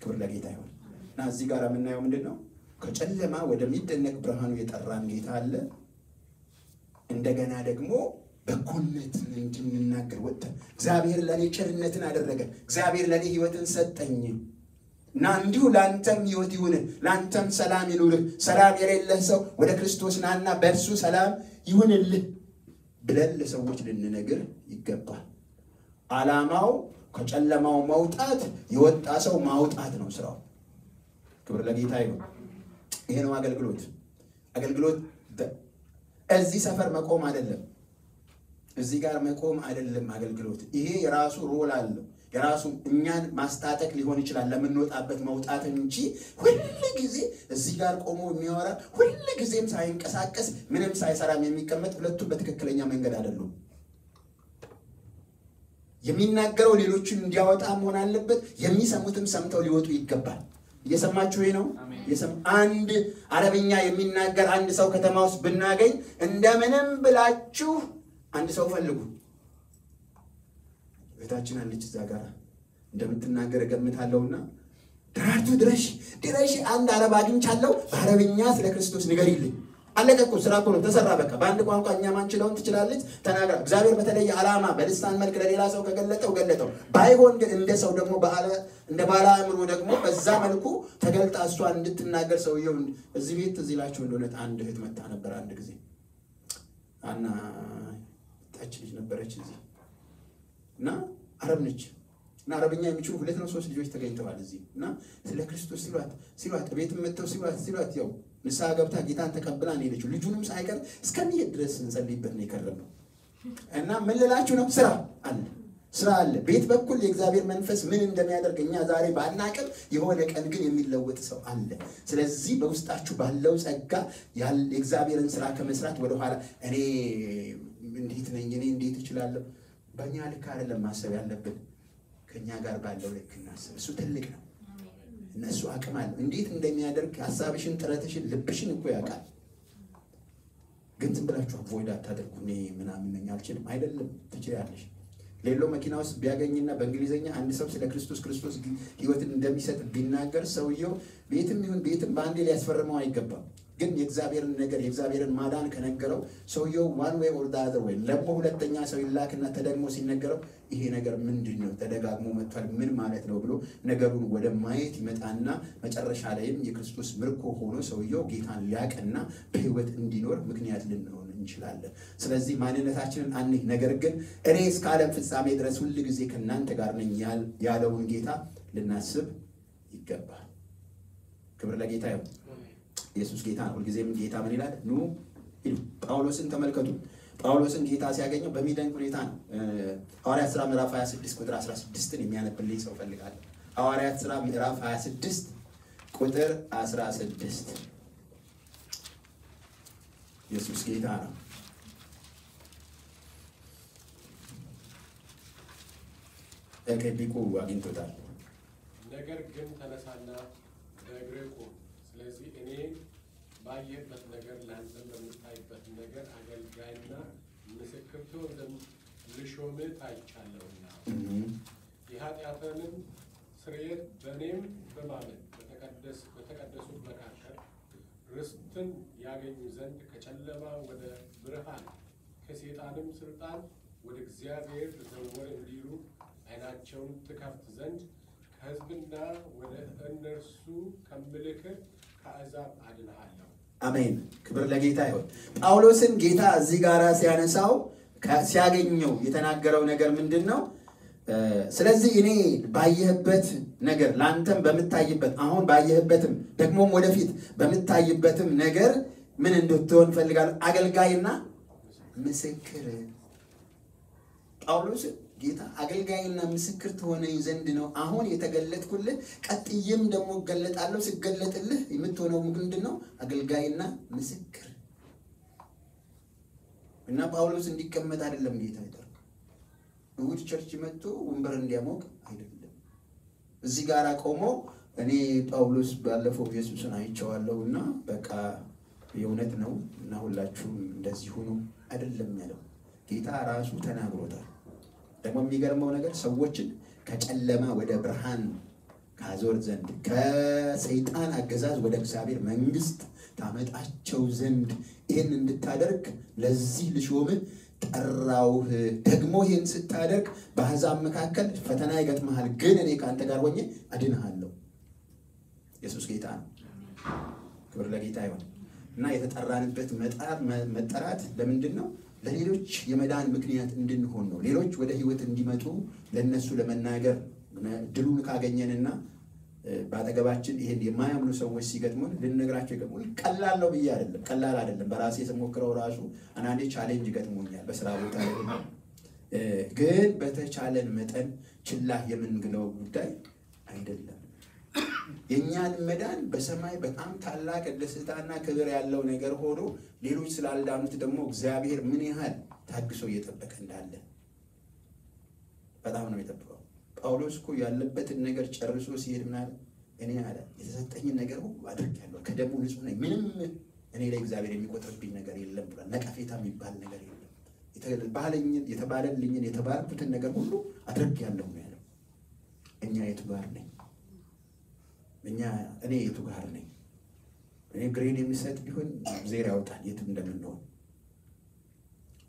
ክብር ለጌታ ይሁን። እና እዚህ ጋር የምናየው ምንድን ነው? ከጨለማ ወደሚደነቅ ብርሃኑ የጠራን ጌታ አለ። እንደገና ደግሞ በጎነት እንድንናገር ወጥተን እግዚአብሔር ለኔ ቸርነትን አደረገ፣ እግዚአብሔር ለኔ ሕይወትን ሰጠኝ እና እንዲሁ ለአንተም ሕይወት ይሁን፣ ለአንተም ሰላም ይኑርህ፣ ሰላም የሌለህ ሰው ወደ ክርስቶስ ናና በእርሱ ሰላም ይሁንልህ ብለን ለሰዎች ልንነግር ይገባል። ዓላማው ከጨለማው መውጣት፣ የወጣ ሰው ማውጣት ነው ስራው። ክብር ለጌታ ይሁን። ይሄ ነው አገልግሎት። አገልግሎት እዚህ ሰፈር መቆም አይደለም፣ እዚህ ጋር መቆም አይደለም። አገልግሎት ይሄ የራሱ ሮል አለው። የራሱ እኛን ማስታጠቅ ሊሆን ይችላል ለምንወጣበት መውጣት እንጂ ሁሉ ጊዜ እዚህ ጋር ቆሞ የሚያወራ ሁሉ ጊዜም ሳይንቀሳቀስ ምንም ሳይሰራም የሚቀመጥ ሁለቱም በትክክለኛ መንገድ አይደሉም። የሚናገረው ሌሎችን እንዲያወጣ መሆን አለበት። የሚሰሙትም ሰምተው ሊወጡ ይገባል። እየሰማችሁ ነው? አንድ አረብኛ የሚናገር አንድ ሰው ከተማ ውስጥ ብናገኝ እንደምንም ብላችሁ አንድ ሰው ፈልጉ። ቤታችን አለች እዛ ጋር እንደምትናገር እገምታለሁና ደራርቱ ድረሽ አንድ አረብ አግኝቻለሁ፣ በአረብኛ ስለ ክርስቶስ ንገሪልኝ። አለቀ እኮ ስራ እኮ ነው፣ ተሰራ በቃ። በአንድ ቋንቋ እኛ ማንችለውን ትችላለች ተናግራ። እግዚአብሔር በተለየ ዓላማ በልሳን መልክ ለሌላ ሰው ከገለጠው ባይሆን ግን እንደ ሰው ደግሞ እንደ ባለ አእምሮ ደግሞ በዛ መልኩ ተገልጣ እሷን እንድትናገር ሰውየው እዚህ ቤት እዚህ ላችሁ እንደሆነ አንድ እህት መጣ ነበር አንድ ጊዜ አና ታች ልጅ ነበረች እዚህ እና አረብ ነች እና አረብኛ የሚችሉ 2 ነው 3 ልጆች ተገኝተዋል እዚህ እና ስለ ክርስቶስ ሲሏት ቤት መጥተው ሲሏት ያው ንስሐ ገብታ ጌታን ተቀብላ ነው የሄደችው። ልጁንም ሳይቀር እስከሚሄድ ድረስ እንጸልይበት ነው የከረመው። እና ምን ልላችሁ ነው? ስራ አለ። ቤት በኩል የእግዚአብሔር መንፈስ ምን እንደሚያደርግ እኛ ዛሬ ባናቅም የሆነ ቀን ግን የሚለወጥ ሰው አለ። ስለዚህ በውስጣችሁ ባለው ጸጋ የእግዚአብሔርን ስራ ከመስራት ወደኋላ እኔ እንዴት ነኝ እኔ እንዴት እችላለሁ በእኛ ልክ አይደለም ማሰብ ያለብን። ከኛ ጋር ባለው ልክ እናስብ። እሱ ትልቅ ነው። እነሱ አቅም አለ። እንዴት እንደሚያደርግ ሐሳብሽን፣ ጥረትሽን፣ ልብሽን እኮ ያውቃል። ግን ዝም ብላችሁ አቮይድ አታደርጉ። እኔ ምናምን ነኝ አልችልም አይደለም፣ ትችያለሽ። ሌሎ መኪና ውስጥ ቢያገኝና በእንግሊዘኛ አንድ ሰው ስለ ክርስቶስ ሕይወትን እንደሚሰጥ ቢናገር ሰውየው ቤትም በአንዴ ሊያስፈርመው አይገባም። ግን የእግዚአብሔርን ነገር የእግዚአብሔርን ማዳን ከነገረው ሰውየው one way or the other way ለሞ ሁለተኛ ሰው ይላክና ተደግሞ ሲነገረው ይሄ ነገር ምንድነው ተደጋግሞ መጥቷል ምን ማለት ነው ብሎ ነገሩን ወደ ማየት ይመጣና መጨረሻ ላይም የክርስቶስ ምርኮ ሆኖ ሰውየው ጌታን ሊያቀና በሕይወት እንዲኖር ምክንያት ልንሆን እንችላለን። ስለዚህ ማንነታችንን አንይ፣ ነገር ግን እኔ እስከ ዓለም ፍጻሜ ድረስ ሁሉ ጊዜ ከእናንተ ጋር ነኝ ያለውን ጌታ ልናስብ ይገባል። ክብር ለጌታ ይሁን። ኢየሱስ ጌታ ነው። ሁልጊዜም ጌታ ምን ይላል? ኑ ሂዱ። ጳውሎስን ተመልከቱ። ጳውሎስን ጌታ ሲያገኘው በሚደንቅ ሁኔታ ነው። ሐዋርያት ሥራ ምዕራፍ 26 ቁጥር 16ን የሚያነብልኝ ሰው ፈልጋለሁ። ሐዋርያት ሥራ ምዕራፍ 26 ቁጥር 16 ኢየሱስ ጌታ ነው። ቢቁ አግኝቶታል። ነገር ግን ተነሳና በእግርህ ቁም። ስለዚህ እኔ ባየህበት ነገር ለአንተም በምታይበት ነገር አገልጋይና ምስክር ትሆን ዘንድ ልሾምህ ታይቻለሁና የኃጢአትህንም ስርየት በእኔም በማመን በተቀደሱት መካከል ርስትን ያገኙ ዘንድ ከጨለማ ወደ ብርሃን ከሴጣንም ስልጣን ወደ እግዚአብሔር ዘወር እንዲሉ ዓይናቸውን ትከፍት ዘንድ ከሕዝብና ወደ እነርሱ ከምልክት ከአሕዛብ አድንሃለሁ። አሜን። ክብር ለጌታ ይሁን። ጳውሎስን ጌታ እዚህ ጋር ሲያነሳው ሲያገኘው የተናገረው ነገር ምንድን ነው? ስለዚህ እኔ ባየህበት ነገር ላንተም በምታይበት አሁን ባየህበትም ደግሞም ወደፊት በምታይበትም ነገር ምን እንድትሆን ፈልጋለሁ? አገልጋይና ምስክር። ጳውሎስ ጌታ አገልጋይና ምስክር ትሆነኝ ዘንድ ነው አሁን የተገለጥኩልህ፣ ቀጥዬም ደግሞ እገለጣለሁ። ስገለጥልህ የምትሆነው ምንድን ነው? አገልጋይና ምስክር። እና ጳውሎስ እንዲቀመጥ አይደለም ጌታ ይጠራው። እሑድ ቸርች መጥቶ ወንበር እንዲያሞቅ አይደለም። እዚህ ጋር ቆሞ እኔ ጳውሎስ ባለፈው ኢየሱስን አይቼዋለሁና በቃ የእውነት ነው እና ሁላችሁም እንደዚህ ሁኑ አይደለም ያለው። ጌታ ራሱ ተናግሮታል። ደግሞ የሚገርመው ነገር ሰዎችን ከጨለማ ወደ ብርሃን ካዞር ዘንድ ከሰይጣን አገዛዝ ወደ እግዚአብሔር መንግስት ታመጣቸው ዘንድ ይህን እንድታደርግ ለዚህ ልሾምህ ጠራውህ። ደግሞ ይህን ስታደርግ በአሕዛብ መካከል ፈተና ይገጥመሃል፣ ግን እኔ ከአንተ ጋር ሆኜ አድንሃለሁ። ኢየሱስ ጌታ ነው። ክብር ለጌታ ይሁን። እና የተጠራንበት መጠራት ለምንድን ነው? ለሌሎች የመዳን ምክንያት እንድንሆን ነው። ሌሎች ወደ ህይወት እንዲመጡ ለነሱ ለመናገር ድሉን ካገኘንና ባጠገባችን ይሄን የማያምኑ ሰዎች ሲገጥሙን ልንነግራቸው ይገጥሙን። ቀላል ነው ብዬ አይደለም፣ ቀላል አይደለም። በራሴ የተሞክረው ራሱ አንዳንዴ ቻሌንጅ ገጥሞኛል በስራ ቦታ ላይ። ግን በተቻለን መጠን ችላ የምንግለው ጉዳይ አይደለም። የእኛን መዳን በሰማይ በጣም ታላቅ ደስታና ክብር ያለው ነገር ሆኖ ሌሎች ስላልዳኑት ደግሞ እግዚአብሔር ምን ያህል ታግሶ እየጠበቀ እንዳለ በጣም ነው የጠበቀው። ጳውሎስ እኮ ያለበትን ነገር ጨርሶ ሲሄድ ምን አለ? እኔ አለ የተሰጠኝን ነገር ሁሉ አድርጌያለሁ፣ ከደሙ ንጹሕ ነኝ፣ ምንም እኔ ላይ እግዚአብሔር የሚቆጥርብኝ ነገር የለም ብሏል። ነቀፌታ የሚባል ነገር የለም። የተባለልኝን የተባረኩትን ነገር ሁሉ አድርጌያለሁ ነው ያለው። እኛ የቱ ጋር ነኝ? እኔ የቱ ጋር ነኝ? እኔ ግሬድ የሚሰጥ ቢሆን እግዚአብሔር ያውጣል የትም እንደምንሆን።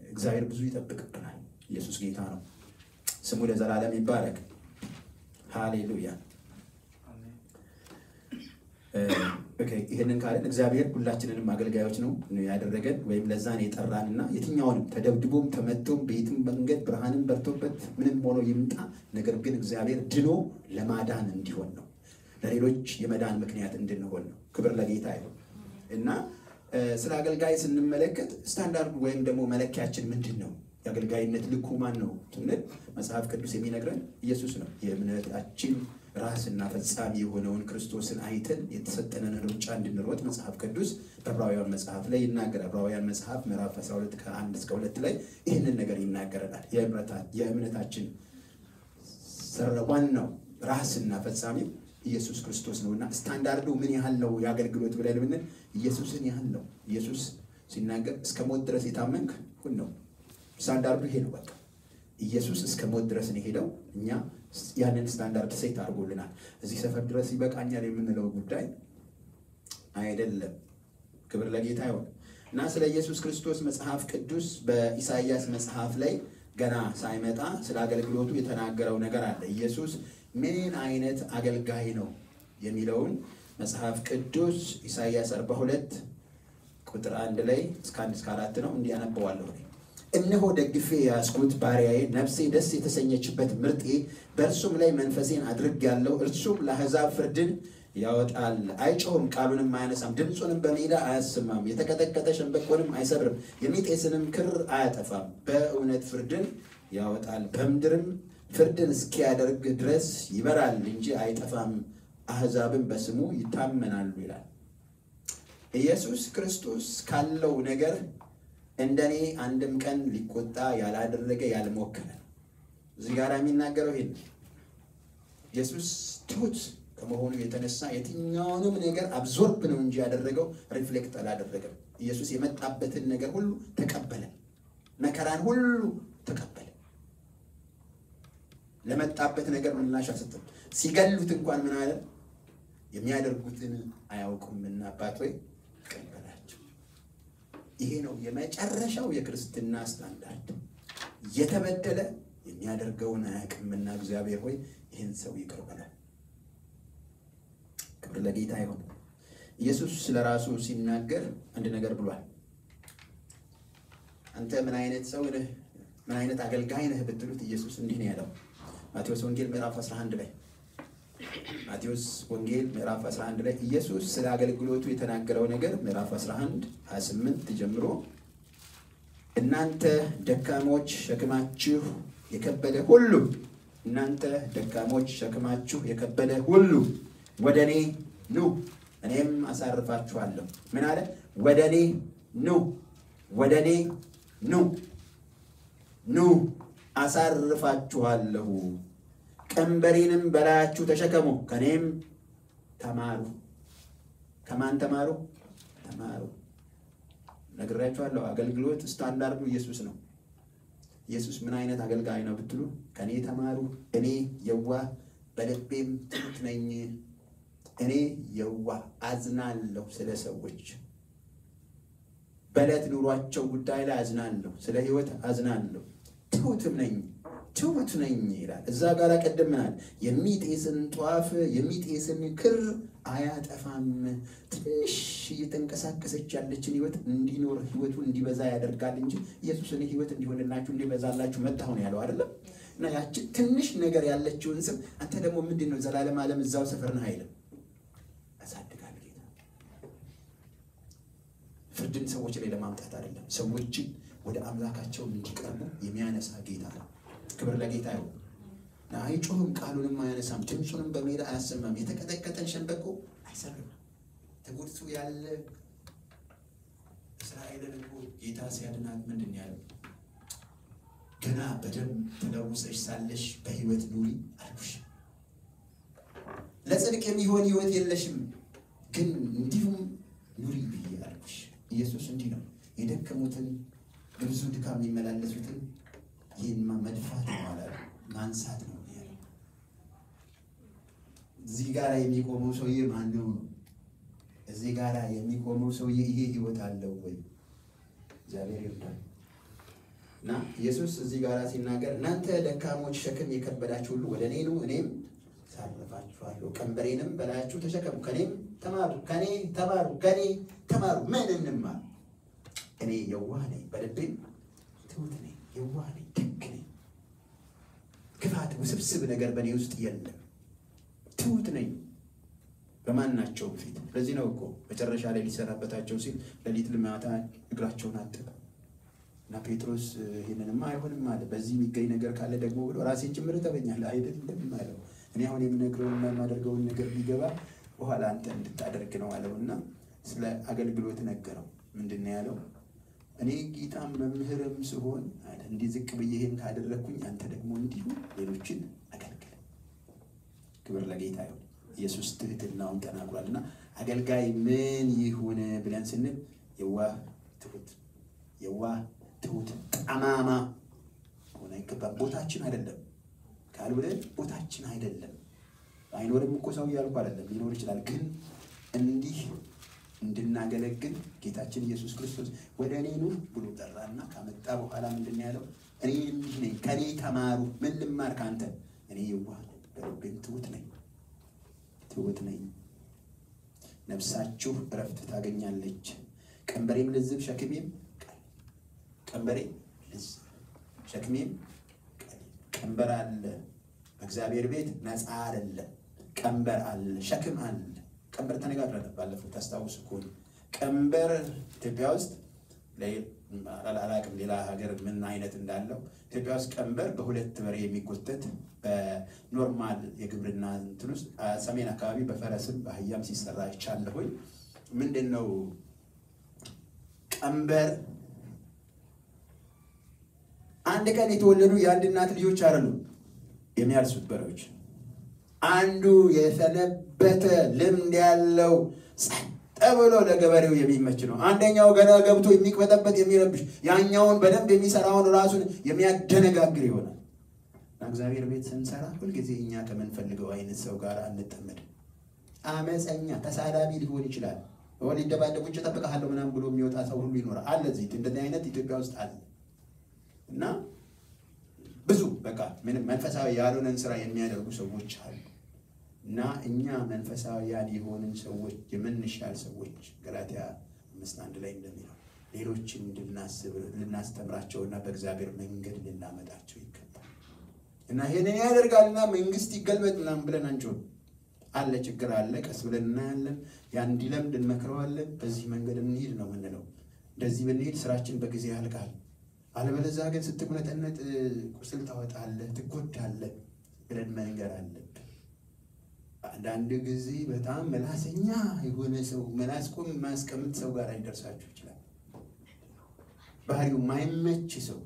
እግዚአብሔር ብዙ ይጠብቅብናል። ኢየሱስ ጌታ ነው። ስሙ ለዘላለም ይባረክ። ሃሌሉያ። ይህንን ካለን እግዚአብሔር ሁላችንንም አገልጋዮች ነው ያደረገን፣ ወይም ለዛን የጠራንና የትኛውንም ተደብድቦም ተመቶም በየትም መንገድ ብርሃንም በርቶበት ምንም ሆኖ ይምጣ፣ ነገር ግን እግዚአብሔር ድኖ ለማዳን እንዲሆን ነው፣ ለሌሎች የመዳን ምክንያት እንድንሆን ነው። ክብር ለጌታ ይሁን። እና ስለ አገልጋይ ስንመለከት ስታንዳርዱ ወይም ደግሞ መለኪያችን ምንድን ነው? የአገልጋይነት ልኩ ማን ነው ስንል መጽሐፍ ቅዱስ የሚነግረን ኢየሱስ ነው። የእምነታችን ራስና ፈጻሚ የሆነውን ክርስቶስን አይተን የተሰጠንን ሩጫ እንድንሮጥ መጽሐፍ ቅዱስ በዕብራውያን መጽሐፍ ላይ ይናገራል። ዕብራውያን መጽሐፍ ምዕራፍ 12 ከ1 እስከ 2 ላይ ይህንን ነገር ይናገረናል። የእምነታችን ዋናው ራስና ፈጻሚው ኢየሱስ ክርስቶስ ነውና ስታንዳርዱ ምን ያህል ነው የአገልግሎት ብለን ብንል ኢየሱስን ያህል ነው። ኢየሱስ ሲናገር እስከ ሞት ድረስ የታመንክ ሁን ነው። ስታንዳርዱ ይሄ ነው። በቃ ኢየሱስ እስከ ሞት ድረስ ነው ሄደው፣ እኛ ያንን ስታንዳርድ ሴት አድርጎልናል። እዚህ ሰፈር ድረስ ይበቃኛል የምንለው ጉዳይ አይደለም። ክብር ለጌታ ይሁን። እና ስለ ኢየሱስ ክርስቶስ መጽሐፍ ቅዱስ በኢሳይያስ መጽሐፍ ላይ ገና ሳይመጣ ስለ አገልግሎቱ የተናገረው ነገር አለ። ኢየሱስ ምን አይነት አገልጋይ ነው የሚለውን መጽሐፍ ቅዱስ ኢሳይያስ 42 ቁጥር 1 ላይ እስከ 1 እስከ 4 ነው። እንዲያነበዋለሁ። እነሆ ደግፌ ያስኩት ባሪያዬ፣ ነፍሴ ደስ የተሰኘችበት ምርጤ፣ በእርሱም ላይ መንፈሴን አድርጌአለሁ። እርሱም ለአሕዛብ ፍርድን ያወጣል፣ አይጮህም፣ ቃሉንም አያነሳም፣ ድምፁንም በሜዳ አያሰማም፣ የተቀጠቀጠ ሸምበቆንም አይሰብርም፣ የሚጤስንም ክር አያጠፋም። በእውነት ፍርድን ያወጣል፣ በምድርም ፍርድን እስኪያደርግ ድረስ ይበራል እንጂ አይጠፋም። አሕዛብም በስሙ ይታመናሉ ይላል። ኢየሱስ ክርስቶስ ካለው ነገር እንደኔ አንድም ቀን ሊቆጣ ያላደረገ ያልሞከረ እዚህ ጋር የሚናገረው ይሄ ኢየሱስ ትሁት ከመሆኑ የተነሳ የትኛውንም ነገር አብዞርብ ነው እንጂ ያደረገው ሪፍሌክት አላደረገም። ኢየሱስ የመጣበትን ነገር ሁሉ ተቀበለ፣ መከራን ሁሉ ተቀበለ። ለመጣበት ነገር ምላሽ አልሰጠም። ሲገሉት እንኳን ምን አለ? የሚያደርጉትን አያውቁምና አባት ሆይ ይቅር በላቸው። ይሄ ነው የመጨረሻው የክርስትና ስታንዳርድ። የተበደለ የሚያደርገውን አያውቅምና እግዚአብሔር ሆይ ይህን ሰው ይቅር በለው። ክብር ለጌታ ይሁን። ኢየሱስ ስለራሱ ሲናገር አንድ ነገር ብሏል። አንተ ምን አይነት ሰው ነህ? ምን አይነት አገልጋይ ነህ ብትሉት ኢየሱስ እንዲህ ነው ያለው። ማቴዎስ ወንጌል ምዕራፍ 11 ላይ ማቴዎስ ወንጌል ምዕራፍ 11 ላይ ኢየሱስ ስለ አገልግሎቱ የተናገረው ነገር ምዕራፍ 11 28 ጀምሮ እናንተ ደካሞች ሸክማችሁ የከበደ ሁሉ እናንተ ደካሞች ሸክማችሁ የከበደ ሁሉ ወደኔ ኑ እኔም አሳርፋችኋለሁ። ምን አለ? ወደኔ ኑ፣ ወደኔ ኑ፣ ኑ አሳርፋችኋለሁ። ቀንበሬንም በላያችሁ ተሸከሙ ከኔም ተማሩ። ከማን ተማሩ? ተማሩ። ነግራችኋለሁ። አገልግሎት ስታንዳርዱ ኢየሱስ ነው። ኢየሱስ ምን አይነት አገልጋይ ነው ብትሉ ከኔ ተማሩ፣ እኔ የዋህ በልቤም ትሁት ነኝ። እኔ የዋህ አዝናለሁ፣ ስለ ሰዎች በዕለት ኑሯቸው ጉዳይ ላይ አዝናለሁ፣ ስለ ህይወት አዝናለሁ፣ ትሁትም ነኝ፣ ትሁት ነኝ ይላል። እዛ ጋር ቀደም ምናል? የሚጤስን ጧፍ የሚጤስን ክር አያጠፋም። ትንሽ እየተንቀሳቀሰች ያለችን ህይወት እንዲኖር ህይወቱ እንዲበዛ ያደርጋል እንጂ ኢየሱስን ህይወት እንዲሆንላችሁ እንዲበዛላችሁ መጣሁ ነው ያለው አይደለም? እና ያቺ ትንሽ ነገር ያለችውን ስም አንተ ደግሞ ምንድነው ዘላለም ዓለም እዛው ሰፈር ነህ አይልም። ያሳድጋል ጌታ። ፍርድን ሰዎች ላይ ለማምጣት አይደለም፣ ሰዎችን ወደ አምላካቸው እንዲቀርቡ የሚያነሳ ጌታ ነው። ክብር ለጌታ ይሁን። አይጮህም፣ ቃሉንም አያነሳም፣ ድምፁንም በሜዳ አያሰማም። የተቀጠቀጠን ሸንበቆ አይሰብርም። ተጎድቶ ያለ እስራኤልን እኮ ጌታ ሲያድናት ምንድን ያለው? ገና በደም ተለውሰሽ ሳለሽ በህይወት ኑሪ አልኩሽ። ለጽድቅ የሚሆን ህይወት የለሽም፣ ግን እንዲሁም ኑሪ ብዬ አልኩሽ። ኢየሱስ እንዲህ ነው የደከሙትን ብዙ ድካም የሚመላለሱትን ይህንማ መድፋት ማለት ማንሳት ነው ያለው። እዚህ ጋር የሚቆመው ሰውዬ ማን ነው? እዚህ ጋር የሚቆመው ሰውዬ ይሄ ህይወት አለው ወይ? እግዚአብሔር ይርዳል። እና ኢየሱስ እዚህ ጋር ሲናገር እናንተ ደካሞች ሸክም የከበዳችሁ ሁሉ ወደ እኔ ኑ እኔም አሳርፋችኋለሁ። ቀንበሬንም በላያችሁ ተሸከሙ ከኔም ተማሩ። ከኔ ተማሩ፣ ከኔ ተማሩ። ምን እንማር? እኔ የዋህ ነኝ፣ በልቤም ትሁት ነኝ። የዋህ ነኝ፣ ደግ ነኝ። ክፋት፣ ውስብስብ ነገር በእኔ ውስጥ የለም። ትሁት ነኝ በማናቸው ፊት። ለዚህ ነው እኮ መጨረሻ ላይ ሊሰናበታቸው ሲል ሌሊት ልማታ እግራቸውን አጠበ እና ጴጥሮስ ይህንንማ አይሆንም አለ። በዚህ የሚገኝ ነገር ካለ ደግሞ ብሎ ራሴን ጭምር ተበኛለህ አይደለም አለው። እኔ አሁን የምነግረውና የማደርገውን ነገር ቢገባ በኋላ አንተ እንድታደርግ ነው አለውና ስለ አገልግሎት ነገረው። ምንድን ነው ያለው? እኔ ጌታም መምህርም ስሆን እንዲህ ዝቅ ብዬ ይሄን ካደረግኩኝ አንተ ደግሞ እንዲሁ ሌሎችን አገልግል። ክብር ለጌታ ይሁን። ኢየሱስ ትህትናውን ተናግሯልና አገልጋይ ምን ይሁን ብለን ስንል የዋህ ትሁት፣ የዋህ ትሁት፣ ጠማማ ሆነ ይገባል። ቦታችን አይደለም ካልወደ ቦታችን አይደለም። አይኖርም እኮ ሰው ያልኩ አይደለም፣ ሊኖር ይችላል። ግን እንዲህ እንድናገለግል ጌታችን ኢየሱስ ክርስቶስ ወደ እኔ ኑ ብሎ ጠራና ካመጣ በኋላ ምንድን ያለው? እኔ እንዲህ ነኝ፣ ከኔ ተማሩ። ምን ልማር ካንተ? እኔ የዋህ በልቤም ትሁት ነኝ፣ ትሁት ነኝ። ነፍሳችሁ እረፍት ታገኛለች። ቀንበሬም ልዝብ ሸክሜም ቀል። ቀንበሬ ልዝብ ሸክሜም ቀል። ቀንበር አለ በእግዚአብሔር ቤት፣ ነፃ አይደለም። ቀንበር አለ፣ ሸክም አለ። ቀንበር ተነጋግረን ባለፈው ታስታውሱ ከሆነ ቀንበር ኢትዮጵያ ውስጥ አላቅም ሌላ ሀገር ምን አይነት እንዳለው። ኢትዮጵያ ውስጥ ቀንበር በሁለት በሬ የሚጎተት በኖርማል የግብርና እንትን ውስጥ ሰሜን አካባቢ በፈረስም በአህያም ሲሰራ ይቻለሁኝ። ምንድነው ቀንበር አንድ ቀን የተወለዱ የአንድ እናት ልጆች አይደሉም የሚያርሱት በሬዎች። አንዱ የሰነበተ ልምድ ያለው ጸጥ ብሎ ለገበሬው የሚመች ነው። አንደኛው ገና ገብቶ የሚቅበጠበጥ የሚረብሽ፣ ያኛውን በደንብ የሚሰራውን ራሱን የሚያደነጋግር ይሆናል። እግዚአብሔር ቤት ስንሰራ ሁልጊዜ እኛ ከምንፈልገው አይነት ሰው ጋር አንጠመድ። አመፀኛ ተሳዳቢ ሊሆን ይችላል። ሊደባደቡች እጠብቅሃለሁ ምናምን ብሎ የሚወጣ ሰው ሁሉ ይኖራል። አለ እዚህ እንደዚህ አይነት ኢትዮጵያ ውስጥ አለ። እና ብዙ በቃ ምንም መንፈሳዊ ያልሆነን ስራ የሚያደርጉ ሰዎች አሉ። እና እኛ መንፈሳዊያን የሆንን ሰዎች የምንሻል ሰዎች ገላትያ 5:1 ላይ እንደሚለው ሌሎችን ልናስተምራቸውና በእግዚአብሔር መንገድ ልናመጣቸው ይገባል። እና ይሄንን ያደርጋልና መንግስት ይገልበጥ ምናምን ብለን አንጮህ አለ ችግር አለ። ቀስ ብለን እናያለን። ያን እንዲለምድ እንመክረዋለን። በዚህ መንገድ እንሂድ ነው የምንለው። እንደዚህ ብንሄድ ስራችን በጊዜ ያልቃል። አለበለዚያ ግን ስትቁነጠነጥ ቁስል ታወጣለህ፣ ትጎዳለህ ብለን መንገር አለብን። አንዳንድ ጊዜ በጣም መላሰኛ የሆነ ሰው መላስቆም ማስቀምጥ ሰው ጋር አይደርሳችሁ ይችላል። ባህሪው ማይመች ሰው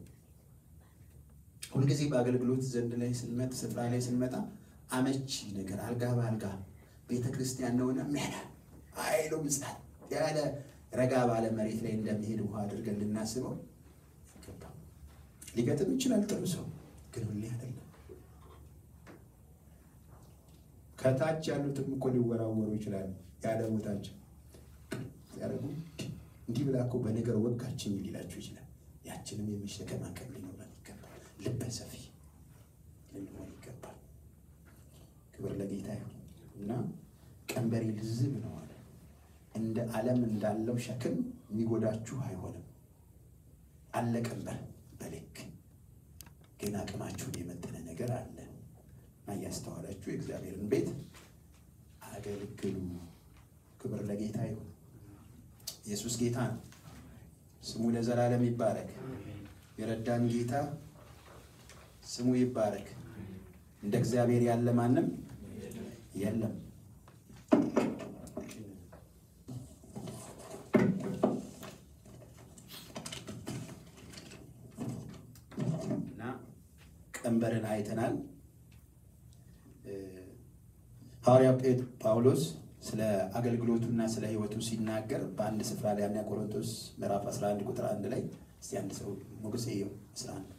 ሁልጊዜ በአገልግሎት ዘንድ ላይ ስንመጣ ስፍራ ላይ ስንመጣ አመቺ ነገር አልጋ በአልጋ ቤተክርስቲያን ነውና መሄድ አይሉም ጻት ያለ ረጋ ባለ መሬት ላይ እንደሚሄድ ውሃ አድርገን ልናስበው ይገባል። ሊገጥም ይችላል ጥሩ ሰው ግን ሁሌ አይደለም። ከታች ያሉትም እኮ ሊወራወሩ ይችላል። ያለ ቦታቸው ያረጉ እንዲህ ብላ እኮ በነገር ወጋችን ሊላችሁ ይችላል። ያችንም የሚሸከም አቅም ሊኖረን ይገባል። ልበ ሰፊ ልንሆን ይገባል። ክብር ለጌታ ይሁን። እና ቀንበሬ ልዝብ ነው አለ። እንደ ዓለም እንዳለው ሸክም የሚጎዳችሁ አይሆንም። አለ ቀንበር በልክ ግን አቅማችሁን የመጠነ ነገር አለ። እና ያስተዋላችሁ የእግዚአብሔርን ቤት አገልግሉ። ክብር ለጌታ ይሁን። ኢየሱስ ጌታ ነው። ስሙ ለዘላለም ይባረክ። የረዳን ጌታ ስሙ ይባረክ። እንደ እግዚአብሔር ያለ ማንም የለም። እና ቀንበርን አይተናል። ሐዋርያው ጳውሎስ ስለ አገልግሎቱና ስለ ሕይወቱ ሲናገር በአንድ ስፍራ ላይ አንደኛ ቆሮንቶስ ምዕራፍ 11 ቁጥር 1 ላይ እስቲ አንድ ሰው ሞገስ ይየው 11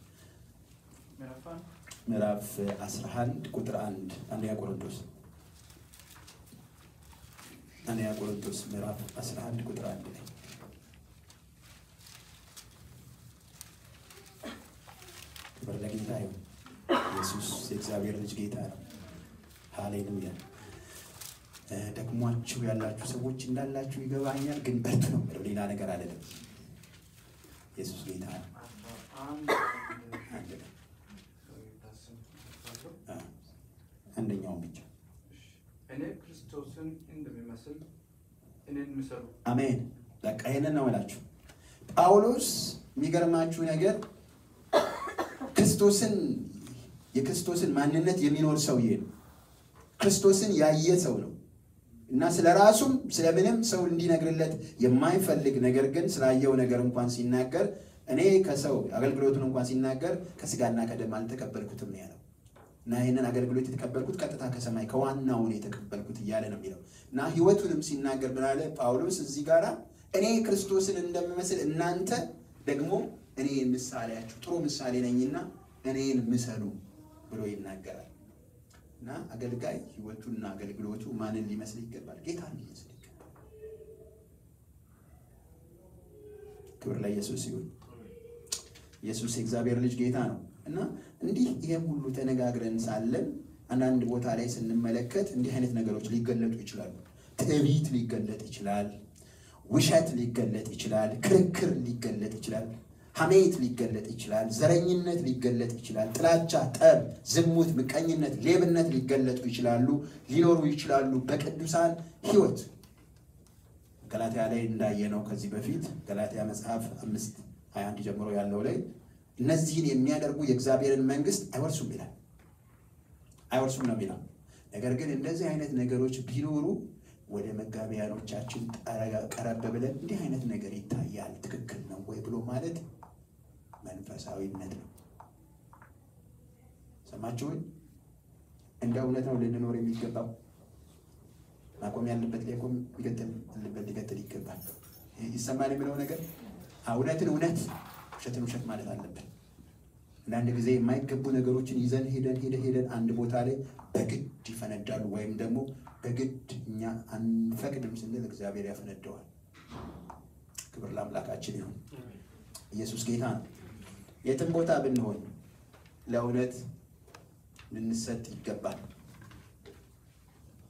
ምዕራፍ 11 ቁጥር 1 አንደኛ ቆሮንቶስ ምዕራፍ 11 ቁጥር 1 ላይ ክብር ለጌታ ይሁን። ኢየሱስ የእግዚአብሔር ልጅ ጌታ ነው። ሃሌሉያ። ደግሟችሁ ያላችሁ ሰዎች እንዳላችሁ ይገባኛል፣ ግን በርቱ ነው፣ ሌላ ነገር አይደለም። ኢየሱስ ጌታ ነው። አንደኛው ብቻ እኔ ክርስቶስን እንደሚመስል እኔን ምሰሉ። አሜን። በቃ ይሄንን ነው እላችሁ። ጳውሎስ የሚገርማችሁ ነገር የክርስቶስን ማንነት የሚኖር ሰውዬ ነው። ክርስቶስን ያየ ሰው ነው እና ስለራሱም ስለምንም ሰው እንዲነግርለት የማይፈልግ ነገር ግን ስላየው ነገር እንኳን ሲናገር እኔ ከሰው አገልግሎቱን እንኳን ሲናገር ከስጋና ከደም አልተቀበልኩትም ነው ያለው። እና ይሄንን አገልግሎት የተቀበልኩት ቀጥታ ከሰማይ ከዋናው ነው የተቀበልኩት እያለ ነው የሚለው። እና ህይወቱንም ሲናገር ምን አለ ጳውሎስ እዚህ ጋራ እኔ ክርስቶስን እንደምመስል እናንተ ደግሞ እኔ ምሳሌያችሁ ጥሩ ምሳሌ ነኝና እኔን ምሰሉ ብሎ ይናገራል። እና አገልጋይ ህይወቱና አገልግሎቱ ማንን ሊመስል ይገባል? ጌታን ሊመስል ይገባል። ክብር ለኢየሱስ ይሁን። ኢየሱስ የእግዚአብሔር ልጅ ጌታ ነው። እና እንዲህ ይሄን ሁሉ ተነጋግረን ሳለን አንዳንድ ቦታ ላይ ስንመለከት እንዲህ አይነት ነገሮች ሊገለጡ ይችላሉ። ትዕቢት ሊገለጥ ይችላል፣ ውሸት ሊገለጥ ይችላል፣ ክርክር ሊገለጥ ይችላል፣ ሐሜት ሊገለጥ ይችላል፣ ዘረኝነት ሊገለጥ ይችላል፣ ጥላቻ፣ ጠብ፣ ዝሙት፣ ምቀኝነት፣ ሌብነት ሊገለጡ ይችላሉ፣ ሊኖሩ ይችላሉ በቅዱሳን ህይወት። ገላትያ ላይ እንዳየነው ከዚህ በፊት ገላትያ መጽሐፍ 5:21 ጀምሮ ያለው ላይ እነዚህን የሚያደርጉ የእግዚአብሔርን መንግስት አይወርሱም ይላል። አይወርሱም ነው የሚለው። ነገር ግን እንደዚህ አይነት ነገሮች ቢኖሩ ወደ መጋቢያኖቻችን ቀረብ ብለን እንዲህ አይነት ነገር ይታያል ትክክል ነው ወይ ብሎ ማለት መንፈሳዊነት ነው። ሰማችሁኝ? እንደ እውነት ነው ልንኖር የሚገባው። ማቆም ያለበት ላይ ቆም፣ ሊቀጥል ይገባል። ይሰማል የሚለው ነገር እውነትን እውነት፣ ውሸትን ውሸት ማለት አለብን። አንዳንድ ጊዜ የማይገቡ ነገሮችን ይዘን ሄደን አንድ ቦታ ላይ በግድ ይፈነዳሉ፣ ወይም ደግሞ በግድ እኛ አንፈቅድም ስንል እግዚአብሔር ያፈነደዋል። ክብር ለአምላካችን ይሁን። ኢየሱስ ጌታ ነው። የትም ቦታ ብንሆን ለእውነት ልንሰጥ ይገባል።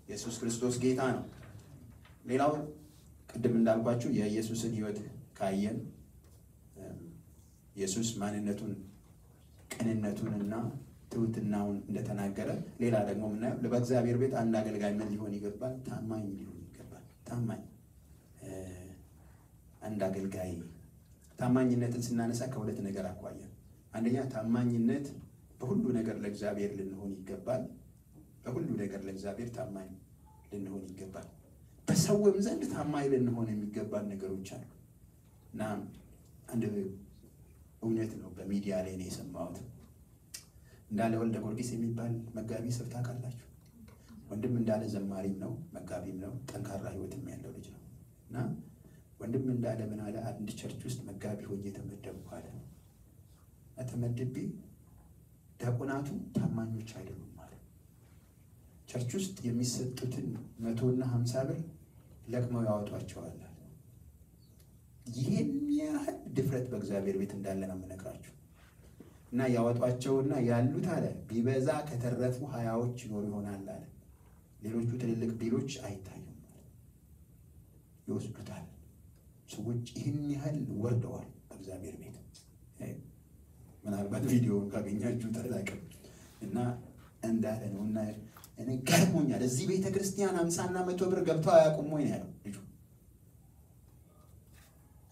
ኢየሱስ ክርስቶስ ጌታ ነው። ሌላው ቅድም እንዳልኳችሁ የኢየሱስን ሕይወት ካየን ኢየሱስ ማንነቱን ቅንነቱንና ትሑትናውን እንደተናገረ፣ ሌላ ደግሞ ምናየው በእግዚአብሔር ቤት አንድ አገልጋይ ምን ሊሆን ይገባል? ታማኝ ሊሆን ይገባል። ታማኝ አንድ አገልጋይ። ታማኝነትን ስናነሳ ከሁለት ነገር አኳያ፣ አንደኛ ታማኝነት በሁሉ ነገር ለእግዚአብሔር ልንሆን ይገባል። በሁሉ ነገር ለእግዚአብሔር ታማኝ ልንሆን ይገባል። በሰውም ዘንድ ታማኝ ልንሆን የሚገባን ነገሮች አሉ እና አንድ እውነት ነው በሚዲያ ላይ ነው የሰማሁት። እንዳለ ወልደ ጊዮርጊስ የሚባል መጋቢ ሰው ታውቃላችሁ? ወንድም እንዳለ ዘማሪም ነው መጋቢም ነው፣ ጠንካራ ሕይወትም ያለው ልጅ ነው እና ወንድም እንዳለ ምን አለ? አንድ ቸርች ውስጥ መጋቢ ሆኜ ተመደብኩ አለ። ተመድቤ ዲያቆናቱ ታማኞች አይደሉም ማለት ቸርች ውስጥ የሚሰጡትን 100 እና 50 ብር ለቅመው ያወጧቸዋል። ይሄን ያህል ድፍረት በእግዚአብሔር ቤት እንዳለ ነው የምነግራችሁ። እና ያወጧቸውና ያሉት አለ ቢበዛ ከተረፉ 20ዎች ይኖሩ ይሆናል አለ። ሌሎቹ ትልልቅ ቢሎች አይታዩም ይወስዱታል። ሰዎች ይህን ያህል ወርደዋል በእግዚአብሔር ቤት። ምናልባት ቪዲዮውን ካገኛችሁ ተላቀም እና እንዳለ ነው። እና እኔ ገርሞኛል። እዚህ ቤተ ክርስቲያን 50 እና 100 ብር ገብተው አያውቁም ወይ ነው ያለው ልጁ።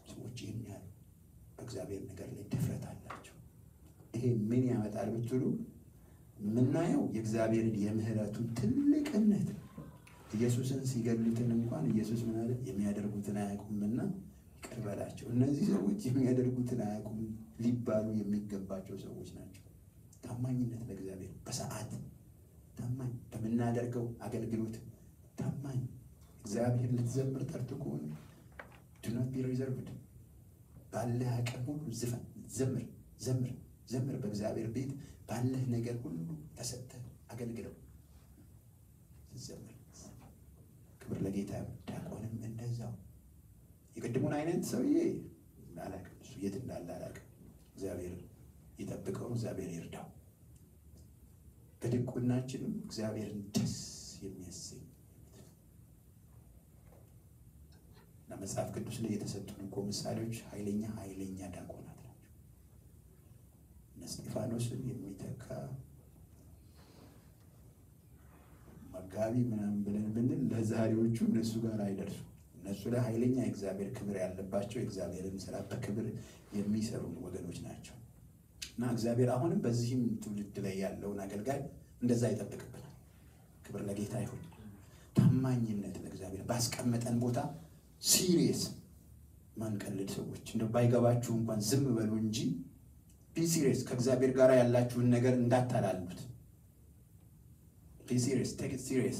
ሰዎች ይህን ያህል በእግዚአብሔር ነገር ላይ ድፍረት አላቸው። ይሄ ምን ያመጣል ብትሉ የምናየው የእግዚአብሔርን የምህረቱን ትልቅነት። ኢየሱስን ሲገሉትን እንኳን ኢየሱስ ምን አለ? የሚያደርጉትን አያውቁምና ይቅር በላቸው። እነዚህ ሰዎች የሚያደርጉትን አያውቁም ሊባሉ የሚገባቸው ሰዎች ናቸው። ታማኝነት ለእግዚአብሔር፣ በሰዓት ታማኝ፣ በምናደርገው አገልግሎት ታማኝ። እግዚአብሔር ልትዘምር ጠርቶ ከሆነ do not be reserved። ባለህ አቅም ሁሉ ዝፈን፣ ዘምር፣ ዘምር፣ ዘምር። በእግዚአብሔር ቤት ባለህ ነገር ሁሉ ተሰጥተህ አገልግለው፣ ዘምር። ክብር ለጌታ። ዲያቆንም እንደዛው። የቅድሙን አይነት ሰውዬ አላውቅም፣ እሱ የት እንዳለ አላውቅም። እግዚአብሔር ይጠብቀው፣ እግዚአብሔር ይርዳው። በድቁናችንም እግዚአብሔርን ደስ የሚያሰኝ እና መጽሐፍ ቅዱስ ላይ የተሰጡን እኮ ምሳሌዎች ኃይለኛ ዲያቆናት ናቸው። እነ እስጢፋኖስን የሚተካ መጋቢ ምናምን ብለን ብንል ለዛሬዎቹ እነሱ ጋር አይደርሱም። እነሱ ላይ ኃይለኛ የእግዚአብሔር ክብር ያለባቸው የእግዚአብሔርን ስራ በክብር የሚሰሩ ወገኖች ናቸው። እና እግዚአብሔር አሁንም በዚህም ትውልድ ላይ ያለውን አገልጋይ እንደዛ ይጠብቅብናል። ክብር ለጌታ ይሁን። ታማኝነት ለእግዚአብሔር ባስቀመጠን ቦታ ሲሪየስ ማንቀልድ ሰዎች፣ እንደው ባይገባችሁ እንኳን ዝም በሉ እንጂ ቢ ሲሪየስ። ከእግዚአብሔር ጋር ያላችሁን ነገር እንዳታላሉት። ቢ ሲሪየስ፣ ቴክ ኢት ሲሪየስ።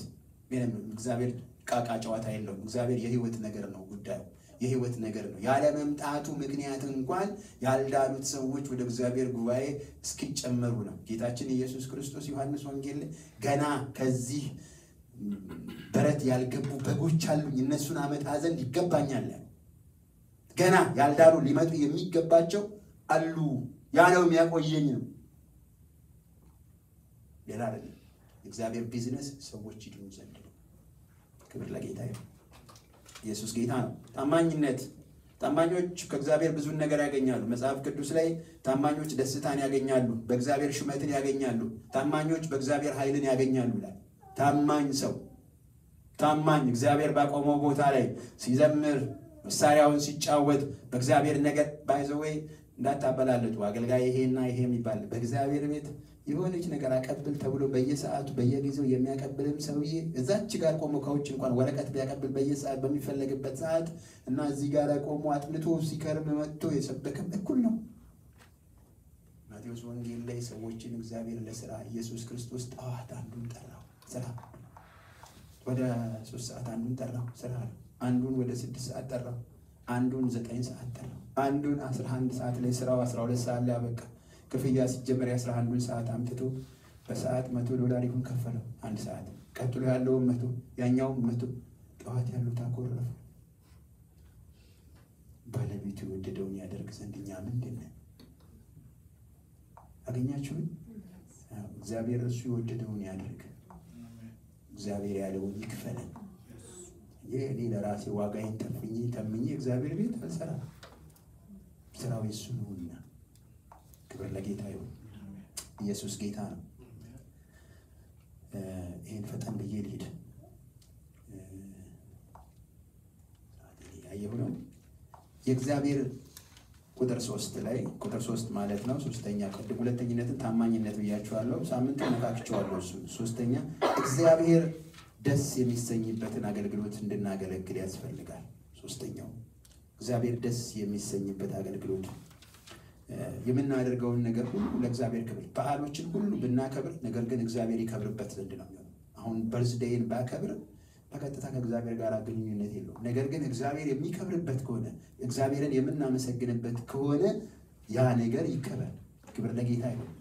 እግዚአብሔር ቃቃ ጨዋታ የለውም። እግዚአብሔር የህይወት ነገር ነው ጉዳዩ፣ የህይወት ነገር ነው። ያለ መምጣቱ ምክንያት እንኳን ያልዳሉት ሰዎች ወደ እግዚአብሔር ጉባኤ እስኪጨመሩ ነው። ጌታችን ኢየሱስ ክርስቶስ ዮሐንስ ወንጌል ገና ከዚህ በረት ያልገቡ በጎች አሉኝ እነሱን አመጣ ዘንድ ይገባኛል። ገና ያልዳሉ ሊመጡ የሚገባቸው አሉ። ያለው የሚያቆየኝ ነው፣ ሌላ አይደለም። እግዚአብሔር ቢዝነስ ሰዎች ይድኑ ዘንድ ነው። ክብር ለጌታ ይሁን። ኢየሱስ ጌታ ነው። ታማኝነት። ታማኞች ከእግዚአብሔር ብዙ ነገር ያገኛሉ። መጽሐፍ ቅዱስ ላይ ታማኞች ደስታን ያገኛሉ፣ በእግዚአብሔር ሹመትን ያገኛሉ፣ ታማኞች በእግዚአብሔር ኃይልን ያገኛሉ ይላል። ታማኝ ሰው፣ ታማኝ እግዚአብሔር ባቆመው ቦታ ላይ ሲዘምር፣ መሳሪያውን ሲጫወት፣ በእግዚአብሔር ነገር ባይዘወይ እንዳታበላልጡ። አገልጋይ ይሄና ይሄ የሚባል በእግዚአብሔር ቤት የሆነች ነገር አቀብል ተብሎ በየሰዓቱ በየጊዜው የሚያቀብልም ሰውዬ እዛች ጋር ቆሞ ከውጭ እንኳን ወረቀት ቢያቀብል በየሰዓት በሚፈለግበት ሰዓት እና እዚህ ጋር ቆሞ አጥንቶ ሲከርም መጥቶ የሰበከም እኩል ነው። ማቴዎስ ወንጌል ላይ ሰዎችን እግዚአብሔር ለስራ ኢየሱስ ክርስቶስ ጠዋት አንዱን ጠራው ስራ፣ ወደ 3 ሰዓት አንዱን ጠራው ስራ፣ አንዱን ወደ 6 ሰዓት ጠራው፣ አንዱን 9 ሰዓት ጠራው፣ አንዱን 11 ሰዓት ላይ ስራው 12 ሰዓት ላይ አበቃ። ክፍያ ሲጀመር 11 ሰዓት አምጥቶ በሰዓት $100 ይሁን ከፈለው 1 ሰዓት። ቀጥሎ ያለውን 100 ያኛውን 100 ጠዋት ያሉት አኮረፉ። ባለቤቱ የወደደውን ያደርግ ዘንድ እኛ ምንድን ነን? አገኛችሁን? እግዚአብሔር እሱ የወደደውን ያደርግ፣ እግዚአብሔር ያለውን ይክፈለን። እኔ ለራሴ ዋጋዬን ተምኜ እግዚአብሔር ቤት አልሰራም። ስራው የሱ ነውና ክብር ለጌታ ይሁን። ኢየሱስ ጌታ ነው። ይሄን ፈጠን ብዬ ልሂድ። ያየሁ ነው የእግዚአብሔር ቁጥር 3 ላይ ቁጥር 3 ማለት ነው። ሶስተኛ ቅድም ሁለተኝነትን ታማኝነት ብያችኋለሁ። ሳምንት ነካክቼዋለሁ። እሱ ሶስተኛ እግዚአብሔር ደስ የሚሰኝበትን አገልግሎት እንድናገለግል ያስፈልጋል። ሶስተኛው እግዚአብሔር ደስ የሚሰኝበት አገልግሎት የምናደርገውን ነገር ሁሉ ለእግዚአብሔር ክብር፣ በዓሎችን ሁሉ ብናከብር ነገር ግን እግዚአብሔር ይከብርበት ዘንድ ነው የሚሆነው። አሁን በርዝዴይን ባከብር በቀጥታ ከእግዚአብሔር ጋር ግንኙነት የለውም። ነገር ግን እግዚአብሔር የሚከብርበት ከሆነ እግዚአብሔርን የምናመሰግንበት ከሆነ ያ ነገር ይከበር። ክብር ለጌታ ይሁን።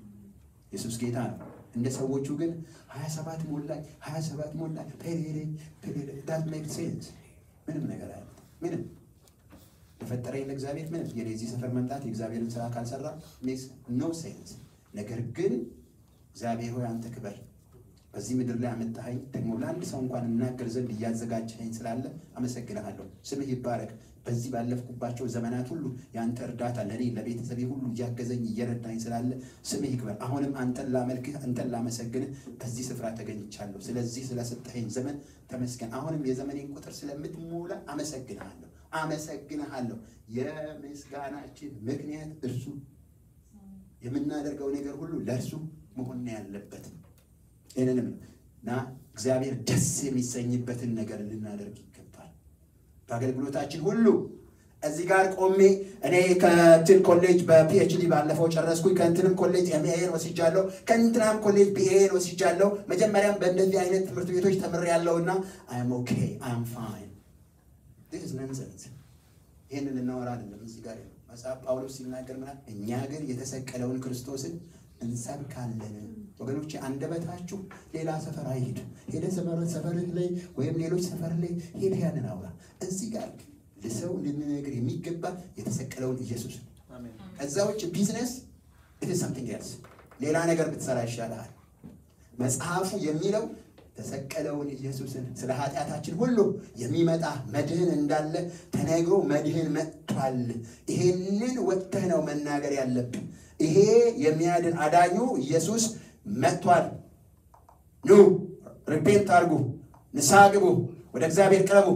ኢየሱስ ጌታ ነው። እንደ ሰዎቹ ግን 27 ሞላኝ that makes sense ምንም ነገር አይደለም። ምንም ለፈጠረኝ ለእግዚአብሔር ምንም የዚህ ሰፈር መምጣት የእግዚአብሔርን ስራ ካልሰራ makes no sense። ነገር ግን እግዚአብሔር ሆይ አንተ ክበር፣ በዚህ ምድር ላይ አመጣኸኝ፣ ደግሞ ለአንድ ሰው እንኳን እናገር ዘንድ እያዘጋጀኸኝ ስላለ አመሰግንሃለሁ። ስምህ ይባረክ። በዚህ ባለፍኩባቸው ዘመናት ሁሉ የአንተ እርዳታ ለኔ ለቤተሰቤ ሁሉ እያገዘኝ እየረዳኝ ስላለ ስምህ ይክበር። አሁንም አንተን ላመልክህ አንተን ላመሰግንህ በዚህ ስፍራ ተገኝቻለሁ። ስለዚህ ስለሰጠኸኝ ዘመን ተመስገን። አሁንም የዘመኔን ቁጥር ስለምትሞላ አመሰግንሃለሁ። የምስጋናችን ምክንያት እርሱ፣ የምናደርገው ነገር ሁሉ ለእርሱ መሆን ያለበት ይህንንም እና እግዚአብሔር ደስ የሚሰኝበትን ነገር ልናደርግ ይገባል በአገልግሎታችን ሁሉ። እዚህ ጋር ቆሜ እኔ ከእንትን ኮሌጅ በፒኤችዲ ባለፈው ጨረስኩኝ፣ ከእንትንም ኮሌጅ ኤምኤን ወስጃለሁ፣ ከእንትናም ኮሌጅ ቢኤን ወስጃለሁ። መጀመሪያም በእንደዚህ አይነት ትምህርት ቤቶች ተምሬያለሁና I'm okay, I'm fine. This is nonsense። ይህንን ልናወራ አይደለም እዚህ ጋር ያለው መጽሐፍ ጳውሎስ ሲናገር ምናምን እኛ ግን የተሰቀለውን ክርስቶስን እንሰብካለን። ወገኖቼ አንደበታችሁ ሌላ ሰፈር አይሄድ። ሄደ ሰፈርህ ላይ ወይም ሌሎች ሰፈር ላይ ሄደ ያንን አውራ። እዚህ ጋር ለሰው ልንነግር የሚገባ የተሰቀለውን ኢየሱስ። ከዛ ውጭ ቢዝነስ it is something else። ሌላ ነገር ብትሰራ ይሻላል። መጽሐፉ የሚለው ተሰቀለውን ኢየሱስን ስለ ኃጢአታችን ሁሉ የሚመጣ መድህን እንዳለ ተነግሮ መድህን መጥቷል። ይሄንን ወጥተህ ነው መናገር ያለብን። ይሄ የሚያድን አዳኙ ኢየሱስ መጥቷል። ኑ ሪፔንት አድርጉ፣ ንስሐ ግቡ፣ ወደ እግዚአብሔር ቅረቡ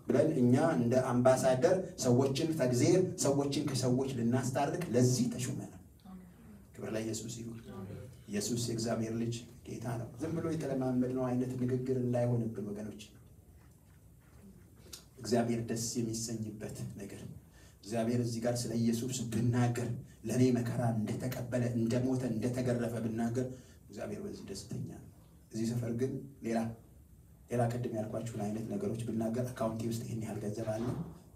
ብለን እኛ እንደ አምባሳደር ሰዎችን ከእግዚአብሔር ሰዎችን ከሰዎች ልናስታርቅ ለዚህ ተሾመናል። ክብር ለኢየሱስ ይሁን። ኢየሱስ የእግዚአብሔር ልጅ ጌታ ነው። ዝም ብሎ የተለማመድነው አይነት ንግግር እንዳይሆንብን ወገኖች፣ እግዚአብሔር ደስ የሚሰኝበት ነገር እግዚአብሔር እዚህ ጋር ስለ ኢየሱስ ብናገር ለኔ መከራ እንደተቀበለ እንደሞተ እንደተገረፈ ብናገር እግዚአብሔር በዚህ ደስተኛ ነው። እዚህ ሰፈር ግን ሌላ ቅድም ያልኳችሁን አይነት ነገሮች ብናገር አካውንቴ ውስጥ ይሄን ያህል ገንዘብ አለ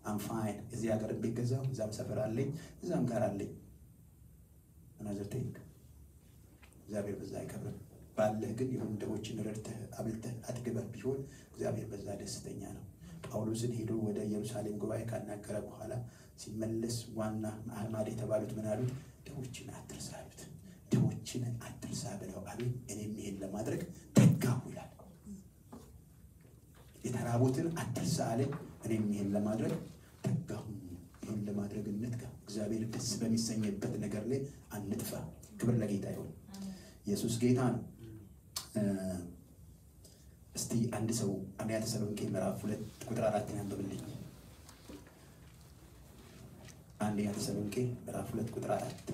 I'm fine። እዚህ ሀገር ቤት ገዛው፣ እዛም ሰፈር አለኝ፣ እዛም ጋር አለኝ። another thing እግዚአብሔር በዛ አይከብርም። ባለህ ግን የሆኑ ድሆችን ረድተህ አብልተህ አጥግበህ ቢሆን እግዚአብሔር በዛ ደስተኛ ነው። ጳውሎስን ሄዶ ወደ ኢየሩሳሌም ጉባኤ ካናገረ በኋላ ሲመለስ ዋና አህማድ የተባሉት ምን አሉት? ድሆችን አትርሳ አሉት። ድሆችን አትርሳ ብለው አሉኝ። እኔም ይሄን ለማድረግ ተጋሁ ይላል። የተራቡትን አትርሳ አለኝ፣ እኔም ይሄን ለማድረግ ተጋሁ። ይሄን ለማድረግ እንትጋ። እግዚአብሔር ደስ በሚሰኝበት ነገር ላይ አንጥፋ። ክብር ለጌታ ይሁን። ኢየሱስ ጌታ ነው። እስቲ አንድ ሰው አንደኛ ተሰሎንቄ ምዕራፍ 2 ቁጥር 4 ያንብብልኝ። አንደኛ ተሰሎንቄ ምዕራፍ 2 ቁጥር 4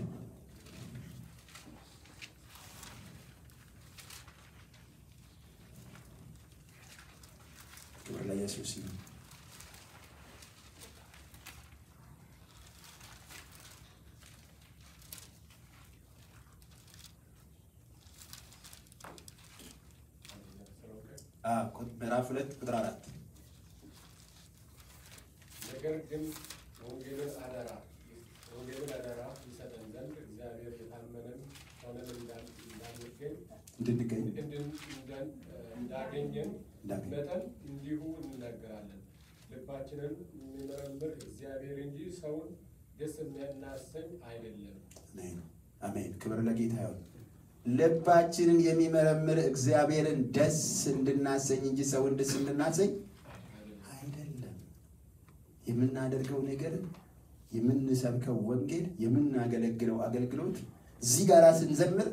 ክብር ለኢየሱስ ይሁን። ምዕራፍ 2 ቁጥር 4 ነገር ግን ወንጌልን አደራ ይሰጠን ዘንድ እግዚአብሔር የታመነን ሆነን እንዳገኘን መጠን እንዲሁ እንናገራለን። ልባችንን የሚመረምር እግዚአብሔር እንጂ ሰውን ደስ የሚያሰኝ አይደለም። አሜን። ክብር ለጌታ ይሁን። ልባችንን የሚመረምር እግዚአብሔርን ደስ እንድናሰኝ እንጂ ሰውን ደስ እንድናሰኝ አይደለም። የምናደርገው ነገር፣ የምንሰብከው ወንጌል፣ የምናገለግለው አገልግሎት እዚህ ጋር ስንዘምር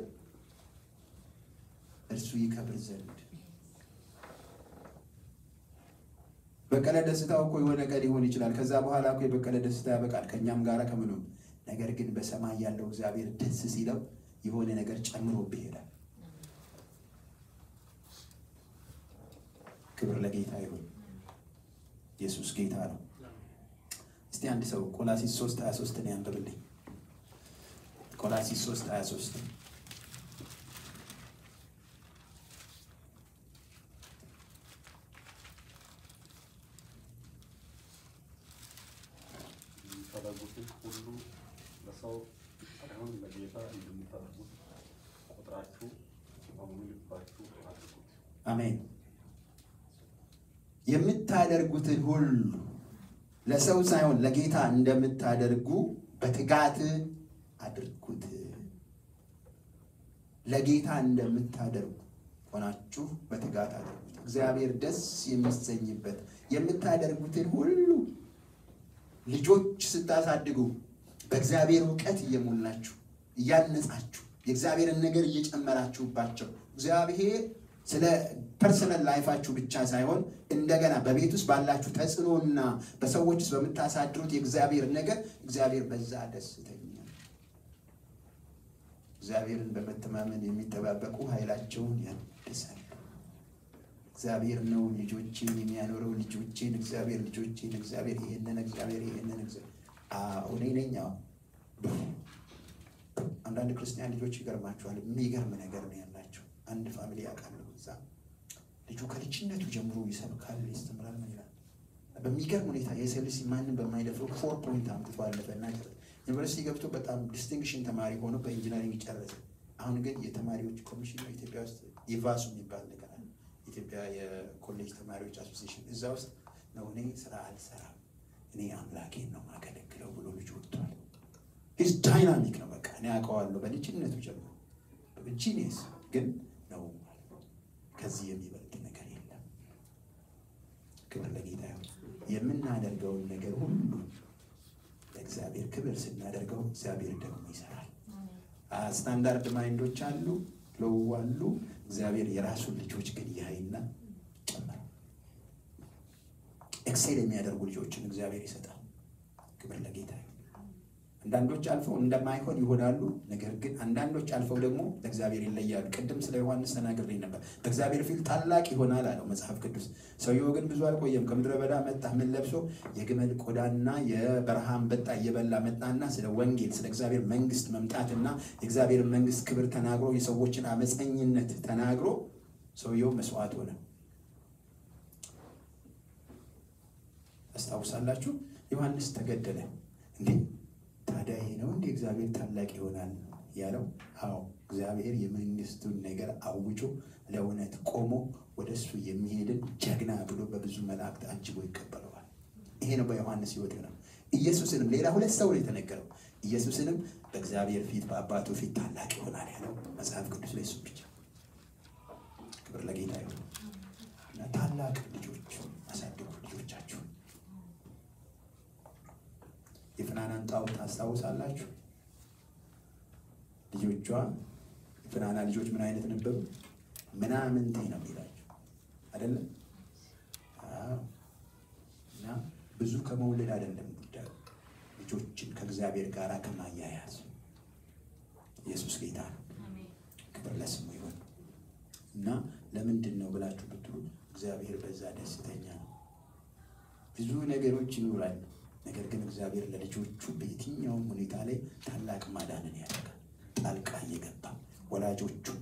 እርሱ ይከብር ዘንድ። በቀለ ደስታው እኮ የሆነ ቀን ሊሆን ይችላል። ከዛ በኋላ እኮ የበቀለ ደስታ ያበቃል ከኛም ጋር ከምኑም። ነገር ግን በሰማይ ያለው እግዚአብሔር ደስ ሲለው የሆነ ነገር ጨምሮብህ ይሄዳል። ክብር ለጌታ ይሁን። ኢየሱስ ጌታ ነው። እስቲ አንድ ሰው ቆላስይስ 3:23 ያንብብልኝ። ቆላስይስ 3:23 የምታደርጉትን ሁሉ ለሰው ሳይሆን ለጌታ እንደምታደርጉት ቁጥራችሁ በሙሉ ልባችሁ አድርጉት። አሜን። የምታደርጉትን ሁሉ ለሰው ሳይሆን ለጌታ እንደምታደርጉ በትጋት አድርጉት። ለጌታ እንደምታደርጉ ሆናችሁ በትጋት አድርጉት። እግዚአብሔር ደስ የሚሰኝበት የምታደርጉትን ሁሉ ልጆች ስታሳድጉ በእግዚአብሔር ዕውቀት እየሞላችሁ እያነጻችሁ የእግዚአብሔርን ነገር እየጨመራችሁባቸው እግዚአብሔር ስለ ፐርሰናል ላይፋችሁ ብቻ ሳይሆን እንደገና በቤት ውስጥ ባላችሁ ተጽዕኖና በሰዎች ውስጥ በምታሳድሩት የእግዚአብሔር ነገር እግዚአብሔር በዛ ደስተኛ። እግዚአብሔርን በመተማመን የሚጠባበቁ ኃይላቸውን ያድሳሉ። እግዚአብሔር ነው ልጆቼን የሚያኖረው። ልጆቼን እግዚአብሔር ልጆቼን እግዚአብሔር ይሄንን እግዚአብሔር ይሄንን እግዚአብሔር እኔ ነኝ። አንዳንድ ክርስቲያን ልጆች ይገርማቸዋል። የሚገርም ነገር ነው ያላቸው። አንድ ፋሚሊ ያውቃለሁ። እዛ ልጁ ከልጅነቱ ጀምሮ ይሰብካል፣ ያስተምራል። ምን ይላል? በሚገርም ሁኔታ የሴልሲ ማንም በማይደፍረው 4 ፖይንት አምጥቶ አለፈና ዩኒቨርሲቲ ገብቶ በጣም ዲስቲንግሽን ተማሪ ሆኖ በኢንጂነሪንግ ጨረሰ። አሁን ግን የተማሪዎች ኮሚሽን ኢትዮጵያ ውስጥ ኢቫሱ የሚባል ነገር አለ። ኢትዮጵያ የኮሌጅ ተማሪዎች አሶሲዬሽን እዛ ውስጥ ነው። እኔ ስራ አልሰራም፣ እኔ አምላኬን ነው ማገለግለው ብሎ ልጁ ወጥቷል። ሂስ ዳይናሚክ ነው። በቃ እኔ አውቀዋለሁ በልጅነቱ ጀምሮ ጂኒየስ ግን ነው። ከዚህ የሚበልጥ ነገር የለም። ክብር ለጌታ ይሁን። የምናደርገውን ነገር ሁሉ ለእግዚአብሔር ክብር ስናደርገው እግዚአብሔር ደግሞ ይሰራል። ስታንዳርድ ማይንዶች አሉ፣ ሎው አሉ። እግዚአብሔር የራሱን ልጆች ግን ያይና ጨምረው ኤክሴል የሚያደርጉ ልጆችን እግዚአብሔር ይሰጣል። ክብር ለጌታ ይሁን። አንዳንዶች አልፈው እንደማይሆን ይሆናሉ። ነገር ግን አንዳንዶች አልፈው ደግሞ ለእግዚአብሔር ይለያሉ። ቅድም ስለ ዮሐንስ ተናግሬ ነበር። በእግዚአብሔር ፊት ታላቅ ይሆናል አለው መጽሐፍ ቅዱስ። ሰውየው ግን ብዙ አልቆየም። ከምድረ በዳ መጣ። ምን ለብሶ? የግመል ቆዳና የበረሃ አንበጣ እየበላ መጣና ስለ ወንጌል ስለ እግዚአብሔር መንግስት መምጣትና የእግዚአብሔር መንግስት ክብር ተናግሮ የሰዎችን አመፀኝነት ተናግሮ ሰውየው መስዋዕት ሆነ። አስታውሳላችሁ? ዮሐንስ ተገደለ። እንዴ ታዲያ ይሄ ነው እንዴ እግዚአብሔር ታላቅ ይሆናል ያለው? አዎ፣ እግዚአብሔር የመንግስቱን ነገር አውጆ ለእውነት ቆሞ ወደሱ የሚሄድን ጀግና ብሎ በብዙ መላእክት አጅቦ ይቀበለዋል። ይሄ ነው በዮሐንስ ህይወት ነው። ኢየሱስንም ሌላ 2 ሰው ነው የተነገረው። ኢየሱስንም በእግዚአብሔር ፊት በአባቱ ፊት ታላቅ ይሆናል ያለው መጽሐፍ ቅዱስ ላይ እሱ ብቻ። ክብር ለጌታ ይሁን። እና ታላቅ ልጆች አሳድጉ ልጆቻችሁ። የፍናናን ጣውት ታስታውሳላችሁ? ልጆቿ የፍናና ልጆች ምን አይነት ነበሩ? ምናምንቴ ነው የሚላቸው አይደለም? እና ብዙ ከመውለድ አይደለም ጉዳዩ። ልጆችን ከእግዚአብሔር ጋር ከማያያዝ። ኢየሱስ ጌታ ነው። ክብር ለስሙ ይሁን። እና ለምንድን ነው ብላችሁ ብትሉ እግዚአብሔር በዛ ደስተኛ ነው። ብዙ ነገሮች ይኖራሉ፣ ነገር ግን እግዚአብሔር ለልጆቹ በየትኛውም ሁኔታ ላይ ታላቅ ማዳንን ያደርጋል። ጣልቃ እየገባ ወላጆቹን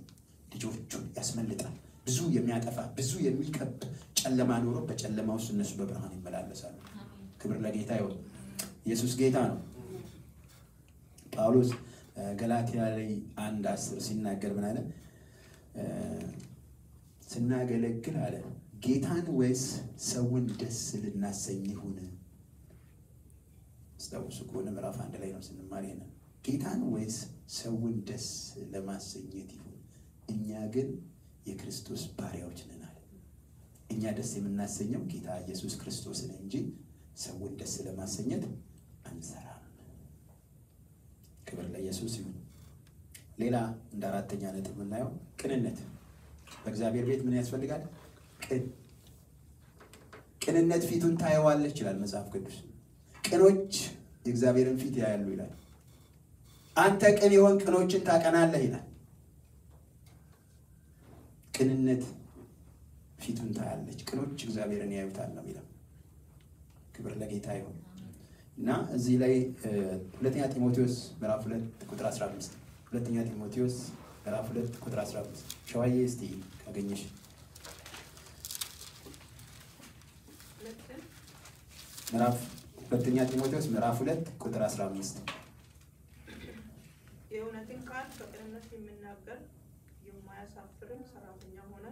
ልጆቹን ያስመልጣል። ብዙ የሚያጠፋ ብዙ የሚከብ ጨለማ ኖሮ በጨለማ ውስጥ እነሱ በብርሃን ይመላለሳሉ። ክብር ለጌታ ይሁን። ኢየሱስ ጌታ ነው። ጳውሎስ ገላትያ ላይ 1:10 ሲናገር ምን አለ? ስናገለግል አለ ጌታን ወይስ ሰውን ደስ ልናሰኝ ይሁን? አስታውሱ ከሆነ ምዕራፍ 1 ላይ ነው ስንማር ይሄን ጌታን ወይስ ሰውን ደስ ለማሰኘት ይሁን? እኛ ግን የክርስቶስ ባሪያዎች ነን አለ። እኛ ደስ የምናሰኘው ጌታ ኢየሱስ ክርስቶስን እንጂ ሰውን ደስ ለማሰኘት አንሰራም። ክብር ለኢየሱስ ይሁን። ሌላ እንደ አራተኛ ነጥብ የምናየው ቅንነት። በእግዚአብሔር ቤት ምን ያስፈልጋል? ቅንነት ፊቱን ታየዋለች ይላል መጽሐፍ ቅዱስ። ቅኖች የእግዚአብሔርን ፊት ያያሉ ይላል። አንተ ቅን የሆን ቅኖችን ታቀናለህ ይላል። ቅንነት ፊቱን ታያለች፣ ቅኖች እግዚአብሔርን ያዩታል ነው የሚለው። ክብር ለጌታ ይሁን። እና እዚህ ላይ ሁለተኛ ጢሞቴዎስ ምዕራፍ 2 ቁጥር 15 ሁለተኛ ጢሞቴዎስ ምዕራፍ 2 ቁጥር 15 ሸዋዬ እስቲ ካገኘሽ ሁለተኛ ጢሞቴዎስ ምዕራፍ 2 ቁጥር 15 የእውነትን ቃል በቅንነት የሚናገር የማያሳፍርም ሰራተኛ ሆነ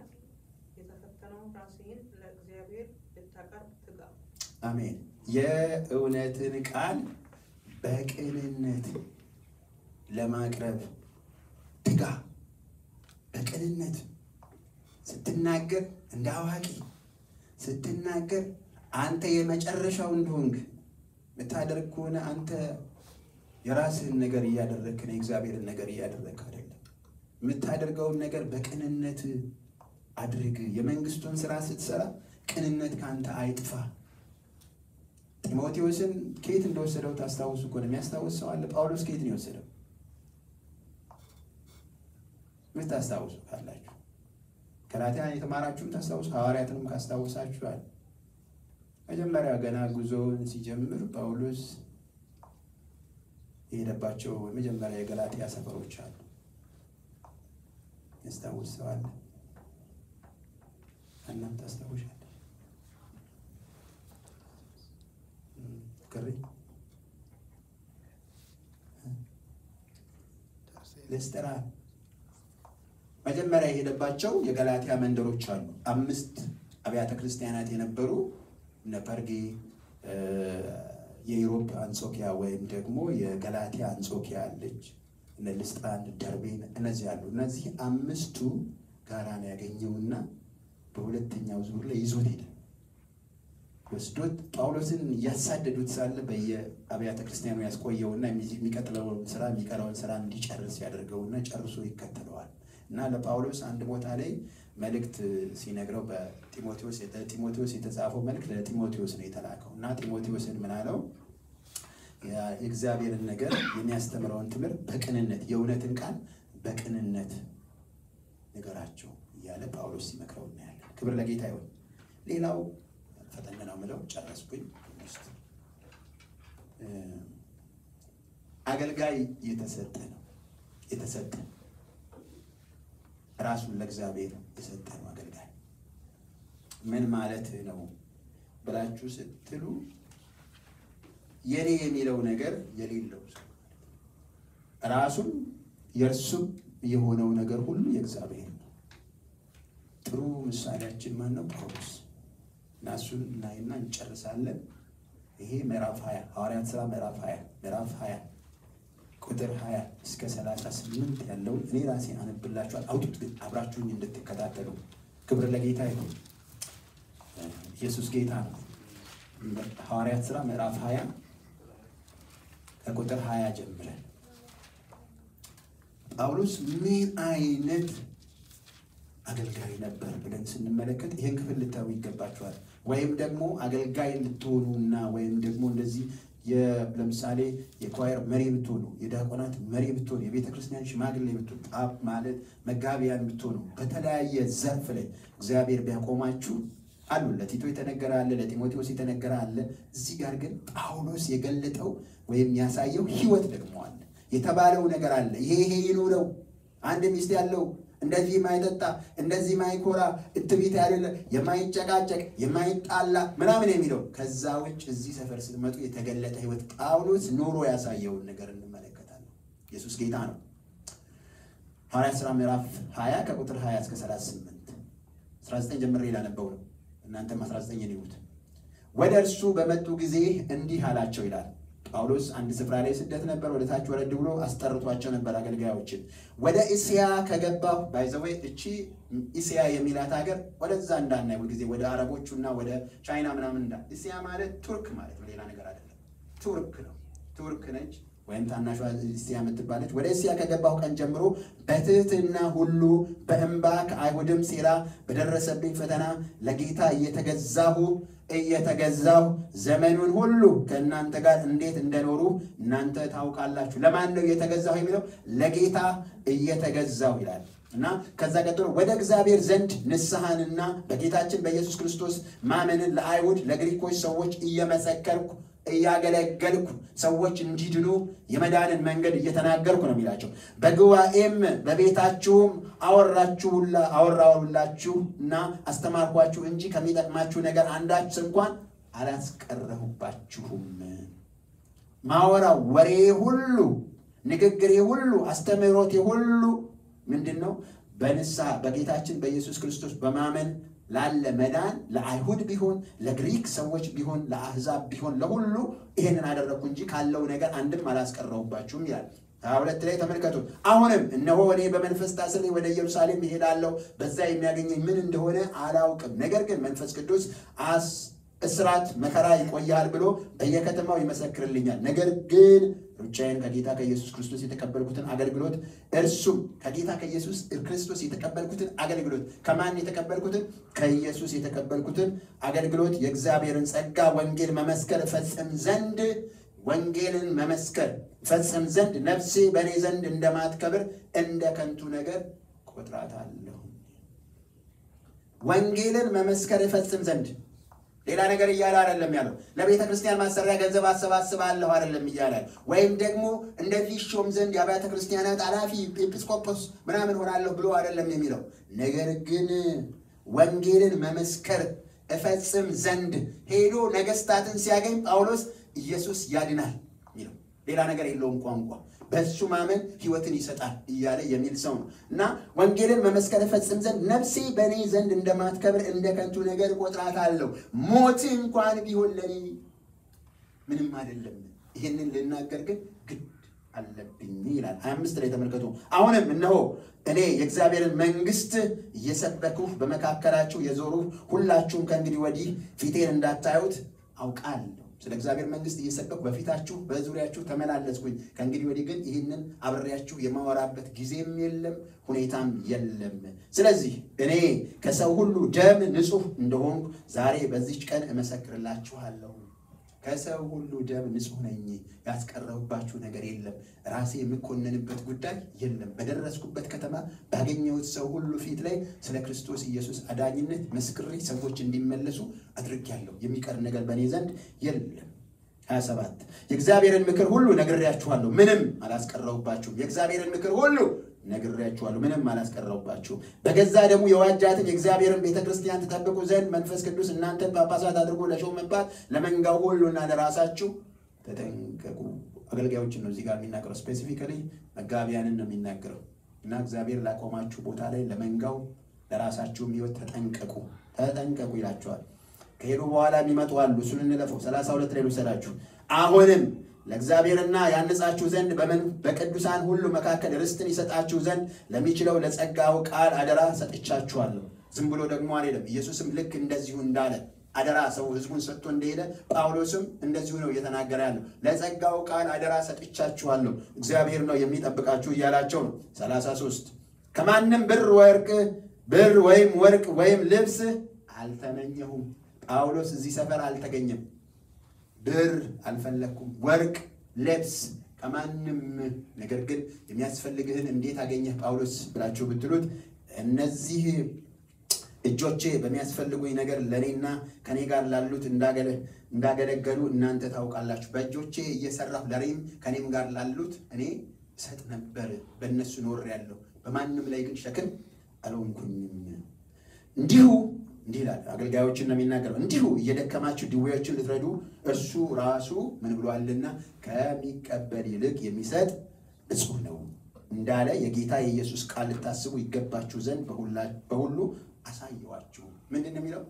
የተፈተነውን ራስህን ለእግዚአብሔር ልታቀርብ ትጋ። አሜን። የእውነትን ቃል በቅንነት ለማቅረብ ትጋ። በቅንነት ስትናገር እንደ አዋቂ ስትናገር አንተ የመጨረሻው እንደሆንክ የምታደርግ ከሆነ አንተ የራስህን ነገር እያደረግክ ነው፣ የእግዚአብሔርን ነገር እያደረግክ አይደለም። የምታደርገውን ነገር በቅንነት አድርግ። የመንግስቱን ስራ ስትሰራ ቅንነት ካንተ አይጥፋ። ጢሞቴዎስን ከየት እንደወሰደው ታስታውሱ ከሆነ የሚያስታውስ ሰው አለ? ጳውሎስ ከየት ነው የወሰደው? ምታስታውሱ ካላችሁ ገላትያን የተማራችሁም ታስታውሱ፣ ሐዋርያትንም ካስታውሳችኋል። መጀመሪያ ገና ጉዞውን ሲጀምር ጳውሎስ የሄደባቸው የመጀመሪያ የገላትያ ሰፈሮች አሉ። ያስታውስ ሰው አለ? እናንተ ታስታውሻለሽ? ቅሪ ለስተራ መጀመሪያ የሄደባቸው የገላትያ መንደሮች አሉ። 5 አብያተ ክርስቲያናት የነበሩ እነ ፐርጌ፣ የዩሮፕ አንጾኪያ ወይም ደግሞ የገላትያ አንጾኪያ አለች፣ እነ ልስጥራን፣ ደርቤን፣ እነዚህ አሉ። እነዚህ 5ቱ ጋራ ነው ያገኘውና በሁለተኛው ዙር ላይ ይዞት ሄደ። ወስዶት ጳውሎስን እያሳደዱት ሳለ በየአብያተ ክርስቲያኑ ያስቆየውና የሚቀጥለውን ስራ የሚቀረውን ስራ እንዲጨርስ ያደርገውና ጨርሶ ይከተለዋል። እና ለጳውሎስ አንድ ቦታ ላይ መልእክት ሲነግረው በጢሞቴዎስ የተጻፈው መልእክት ለጢሞቴዎስ ነው የተላከው። እና ጢሞቴዎስን ምን አለው? የእግዚአብሔርን ነገር የሚያስተምረውን ትምህርት በቅንነት የእውነትን ቃል በቅንነት ንገራቸው እያለ ጳውሎስ ሲመክረው እናያለን። ክብር ለጌታ ይሁን። ሌላው ፈጠን ነው የምለው ጨረስኩኝ። አገልጋይ የተሰጠ ነው። የተሰጠ ራሱን ለእግዚአብሔር የሰጠ ነው አገልጋይ። ምን ማለት ነው ብላችሁ ስትሉ የኔ የሚለው ነገር የሌለው ሰው ራሱን የእርሱም የሆነው ነገር ሁሉ የእግዚአብሔር ነው። ጥሩ ምሳሌያችን ማን ነው? ጳውሎስ። እና እሱን እናይና እንጨርሳለን። ይሄ ምዕራፍ 20 ሐዋርያት ሥራ ምዕራፍ 20 ቁጥር 20 እስከ 38 ያለው እኔ ራሴ አነብላችኋል። አውጡት ግን አብራችሁኝ እንድትከታተሉ። ክብር ለጌታ ይሁን። ኢየሱስ ጌታ ነው። ሐዋርያት ሥራ ምዕራፍ 20 ከቁጥር 20 ጀምረን ጳውሎስ ምን አይነት አገልጋይ ነበር ብለን ስንመለከት ይሄን ክፍል ልታዩ ይገባችኋል። ወይም ደግሞ አገልጋይ ልትሆኑና ወይም ደግሞ እንደዚህ ለምሳሌ የኳየር መሪ ብትሆኑ፣ የዲያቆናት መሪ ብትሆኑ፣ የቤተ ክርስቲያን ሽማግሌ ብትሆኑ፣ ጳጳስ ማለት መጋቢያን ብትሆኑ፣ በተለያየ ዘርፍ ላይ እግዚአብሔር ቢያቆማችሁ አሉ። ለቲቶ የተነገረ አለ፣ ለጢሞቴዎስ የተነገረ አለ። እዚህ ጋር ግን ጳውሎስ የገለጠው ወይም ያሳየው ህይወት ደግሞ አለ። የተባለው ነገር አለ። ይሄ ይኑረው፣ አንድ ሚስት ያለው እንደዚህ የማይጠጣ እንደዚህ የማይኮራ እትቢት ያለ የማይጨቃጨቅ የማይጣላ ምናምን የሚለው ከዛ ውጭ እዚህ ሰፈር ስትመጡ የተገለጠ ህይወት ጳውሎስ ኑሮ ያሳየውን ነገር እንመለከታለን። ኢየሱስ ጌታ ነው። ሐዋርያት ሥራ ምዕራፍ 20 ከቁጥር 20 እስከ 38 19 ጀምሬ ላነበው ነው። እናንተም 19 ይሁት። ወደ እርሱ በመጡ ጊዜ እንዲህ አላቸው ይላል። ጳውሎስ አንድ ስፍራ ላይ ስደት ነበር። ወደ ታች ወረድ ብሎ አስጠርቷቸው ነበር አገልጋዮችን። ወደ እስያ ከገባሁ ባይዘዌ እቺ እስያ የሚላት ሀገር ወደዛ እንዳናይ ሁልጊዜ ወደ አረቦቹና ወደ ቻይና ምናምን እንዳ እስያ ማለት ቱርክ ማለት ሌላ ነገር አይደለም። ቱርክ ነው። ቱርክ ነች ወይም ታናሿ እስያ የምትባለች። ወደ እስያ ከገባሁ ቀን ጀምሮ በትህትና ሁሉ በእንባ ከአይሁድም ሴራ በደረሰብኝ ፈተና ለጌታ እየተገዛሁ ዘመኑን ሁሉ ከእናንተ ጋር እንዴት እንደኖሩ እናንተ ታውቃላችሁ። ለማን ነው እየተገዛሁ የሚለው? ለጌታ እየተገዛሁ ይላል። እና ከዛ ቀጥሎ ወደ እግዚአብሔር ዘንድ ንስሐንና በጌታችን በኢየሱስ ክርስቶስ ማመንን ለአይሁድ ለግሪኮች ሰዎች እየመሰከርኩ እያገለገልኩ ሰዎች እንዲድኑ የመዳንን መንገድ እየተናገርኩ ነው የሚላቸው። በጉባኤም በቤታችሁም አወራሁላችሁ እና አስተማርኳችሁ እንጂ ከሚጠቅማችሁ ነገር አንዳች እንኳን አላስቀረሁባችሁም። ማወራው ወሬ ሁሉ፣ ንግግሬ ሁሉ፣ አስተምህሮቴ ሁሉ ምንድን ነው? በንስሐ በጌታችን በኢየሱስ ክርስቶስ በማመን ላለ መዳን ለአይሁድ ቢሆን ለግሪክ ሰዎች ቢሆን ለአሕዛብ ቢሆን ለሁሉ ይሄንን አደረግኩ እንጂ ካለው ነገር አንድም አላስቀረሁባችሁም ይላል። 22 ላይ ተመልከቱ። አሁንም እነሆ እኔ በመንፈስ ታስሬ ወደ ኢየሩሳሌም እሄዳለሁ፣ በዛ የሚያገኘኝ ምን እንደሆነ አላውቅም። ነገር ግን መንፈስ ቅዱስ እስራት መከራ ይቆያል ብሎ በየከተማው ይመሰክርልኛል። ነገር ግን ሩጫዬን ከጌታ ከኢየሱስ ክርስቶስ የተቀበልኩትን አገልግሎት እርሱም ከጌታ ከኢየሱስ ክርስቶስ የተቀበልኩትን አገልግሎት ከማን የተቀበልኩትን? ከኢየሱስ የተቀበልኩትን አገልግሎት የእግዚአብሔርን ጸጋ ወንጌል መመስከር ፈጽም ዘንድ ነፍሴ በእኔ ዘንድ እንደማትከብር እንደ ከንቱ ነገር ቆጥራታለሁ። ወንጌልን መመስከር ፈጽም ዘንድ ሌላ ነገር እያለ አይደለም ያለው። ለቤተ ክርስቲያን ማሰሪያ ገንዘብ አሰባስባለሁ አይደለም እያለ፣ ወይም ደግሞ እንደዚህ ሾም ዘንድ የአብያተ ክርስቲያናት ኃላፊ ኤጲስቆጶስ ምናምን ሆናለሁ ብሎ አይደለም የሚለው። ነገር ግን ወንጌልን መመስከር እፈጽም ዘንድ ሄዶ ነገስታትን ሲያገኝ ጳውሎስ ኢየሱስ ያድናል የሚለው ሌላ ነገር የለውም። ቋንቋ በሱ ማመን ህይወትን ይሰጣል እያለ የሚል ሰው ነው። እና ወንጌልን መመስከር እፈጽም ዘንድ ነፍሴ በእኔ ዘንድ እንደማትከብር እንደ ከንቱ ነገር ቆጥራታለሁ። ሞት እንኳን ቢሆን ለእኔ ምንም አይደለም። ይህንን ልናገር ግን ግድ አለብኝ ይላል። 25 ላይ ተመልከቱ። አሁንም እነሆ እኔ የእግዚአብሔርን መንግስት እየሰበክሁ በመካከላችሁ የዞርሁ ሁላችሁም ከእንግዲህ ወዲህ ፊቴን እንዳታዩት አውቃለሁ። ስለ እግዚአብሔር መንግስት እየሰበኩ በፊታችሁ በዙሪያችሁ ተመላለስኩኝ። ከእንግዲህ ወዲህ ግን ይህንን አብሬያችሁ የማወራበት ጊዜም የለም ሁኔታም የለም። ስለዚህ እኔ ከሰው ሁሉ ደም ንጹሕ እንደሆንኩ ዛሬ በዚች ቀን እመሰክርላችኋለሁ። ከሰው ሁሉ ደም ንጹሕ ነኝ። ያስቀረሁባችሁ ነገር የለም። ራሴ የምኮነንበት ጉዳይ የለም። በደረስኩበት ከተማ ባገኘሁት ሰው ሁሉ ፊት ላይ ስለ ክርስቶስ ኢየሱስ አዳኝነት መስክሬ ሰዎች እንዲመለሱ አድርጌያለሁ። የሚቀር ነገር በእኔ ዘንድ የለም። 27 የእግዚአብሔርን ምክር ሁሉ ነግሬያችኋለሁ፣ ምንም አላስቀረሁባችሁም። የእግዚአብሔርን ምክር ሁሉ ነግሬያችኋለሁ፣ ምንም አላስቀረሁባችሁም። በገዛ ደሙ የዋጃትን የእግዚአብሔርን ቤተክርስቲያን ትጠብቁ ዘንድ መንፈስ ቅዱስ እናንተን ጳጳሳት አድርጎ ለሾመባት ለመንጋው ሁሉና ለራሳችሁ ተጠንቀቁ። አገልጋዮችን ነው እዚህ ጋር የሚናገረው። ስፔሲፊካሊ መጋቢያንን ነው የሚናገረው። እና እግዚአብሔር ላቆማችሁ ቦታ ላይ ለመንጋው ለራሳችሁም ህይወት ተጠንቀቁ ይላቸዋል። ከሄዱ በኋላ የሚመጡ አሉ። እሱን እንለፈው። 32 ላይ ልውሰዳችሁ። አሁንም ለእግዚአብሔርና ያንጻችሁ ዘንድ በቅዱሳን ሁሉ መካከል ርስትን ይሰጣችሁ ዘንድ ለሚችለው ለጸጋው ቃል አደራ ሰጥቻችኋለሁ። ዝም ብሎ ደግሞ አልሄደም። ኢየሱስም ልክ እንደዚሁ እንዳለ አደራ ሰው ህዝቡን ሰጥቶ እንደሄደ ጳውሎስም እንደዚሁ ነው እየተናገረ ያለው። ለጸጋው ቃል አደራ ሰጥቻችኋለሁ፣ እግዚአብሔር ነው የሚጠብቃችሁ እያላቸው ነው። 33 ከማንም ብር ወይም ወርቅ ወይም ልብስ አልተመኘሁም። ጳውሎስ እዚህ ሰፈር አልተገኘም። ብር አልፈለኩም፣ ወርቅ፣ ልብስ ከማንም ነገር ግን የሚያስፈልግህን እንዴት አገኘህ ጳውሎስ ብላችሁ ብትሉት እነዚህ እጆቼ በሚያስፈልጉኝ ነገር ለኔና ከኔ ጋር ላሉት እንዳገለገሉ እናንተ ታውቃላችሁ። በእጆቼ እየሰራሁ ለኔም ከኔም ጋር ላሉት እኔ ሰጥ ነበር፣ በእነሱ ኖሬያለሁ፣ በማንም ላይ ግን ሸክም አልሆንኩኝም። እንዲሁ እንዲህ ይላል አገልጋዮችን ነው የሚናገረው። እንዲሁ እየደከማችሁ ድዌዎችን ልትረዱ እርሱ ራሱ ምን ብሏልና ከሚቀበል ይልቅ የሚሰጥ ብፁዕ ነው እንዳለ የጌታ የኢየሱስ ቃል ልታስቡ ይገባችሁ ዘንድ በሁሉ አሳየዋችሁ። ምንድን ነው የሚለው?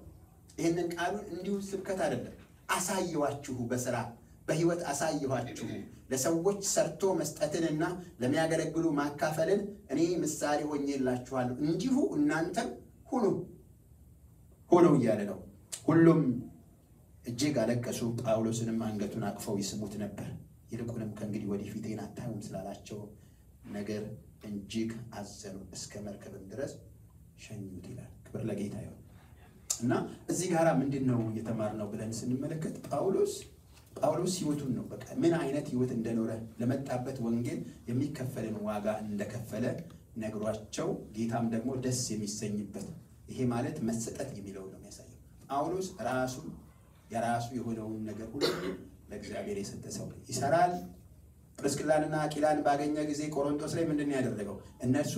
ይህንን ቃሉን እንዲሁ ስብከት አይደለም፣ አሳየዋችሁ። በስራ በህይወት አሳየዋችሁ። ለሰዎች ሰርቶ መስጠትንና ለሚያገለግሉ ማካፈልን እኔ ምሳሌ ሆኜላችኋለሁ። እንዲሁ እናንተም ሁኑ እያለ ነው። ሁሉም እጅግ አለቀሱ፣ ጳውሎስንም አንገቱን አቅፈው ይስሙት ነበር። ይልቁንም ከእንግዲህ ወዲህ ፊቴን አታዩም ስላላቸው ነገር እጅግ አዘኑ፣ እስከ መርከብም ድረስ ሸኙት ይላል። ክብር ለጌታ ይሁን። እና እዚህ ጋራ ምንድነው የተማርነው ብለን ስንመለከት ጳውሎስ ህይወቱን ነው በቃ ምን አይነት ህይወት እንደኖረ ለመጣበት ወንጌል የሚከፈልን ዋጋ እንደከፈለ ነግሯቸው፣ ጌታም ደግሞ ደስ የሚሰኝበት ይሄ ማለት መሰጠት የሚለው ነው የሚያሳየው። ጳውሎስ የራሱ የሆነውን ነገር ሁሉ ለእግዚአብሔር የሰጠ ሰው ይሰራል። ጵርስቅላንና አቂላን ባገኘ ጊዜ ቆሮንቶስ ላይ ምንድነው ያደረገው? እነሱ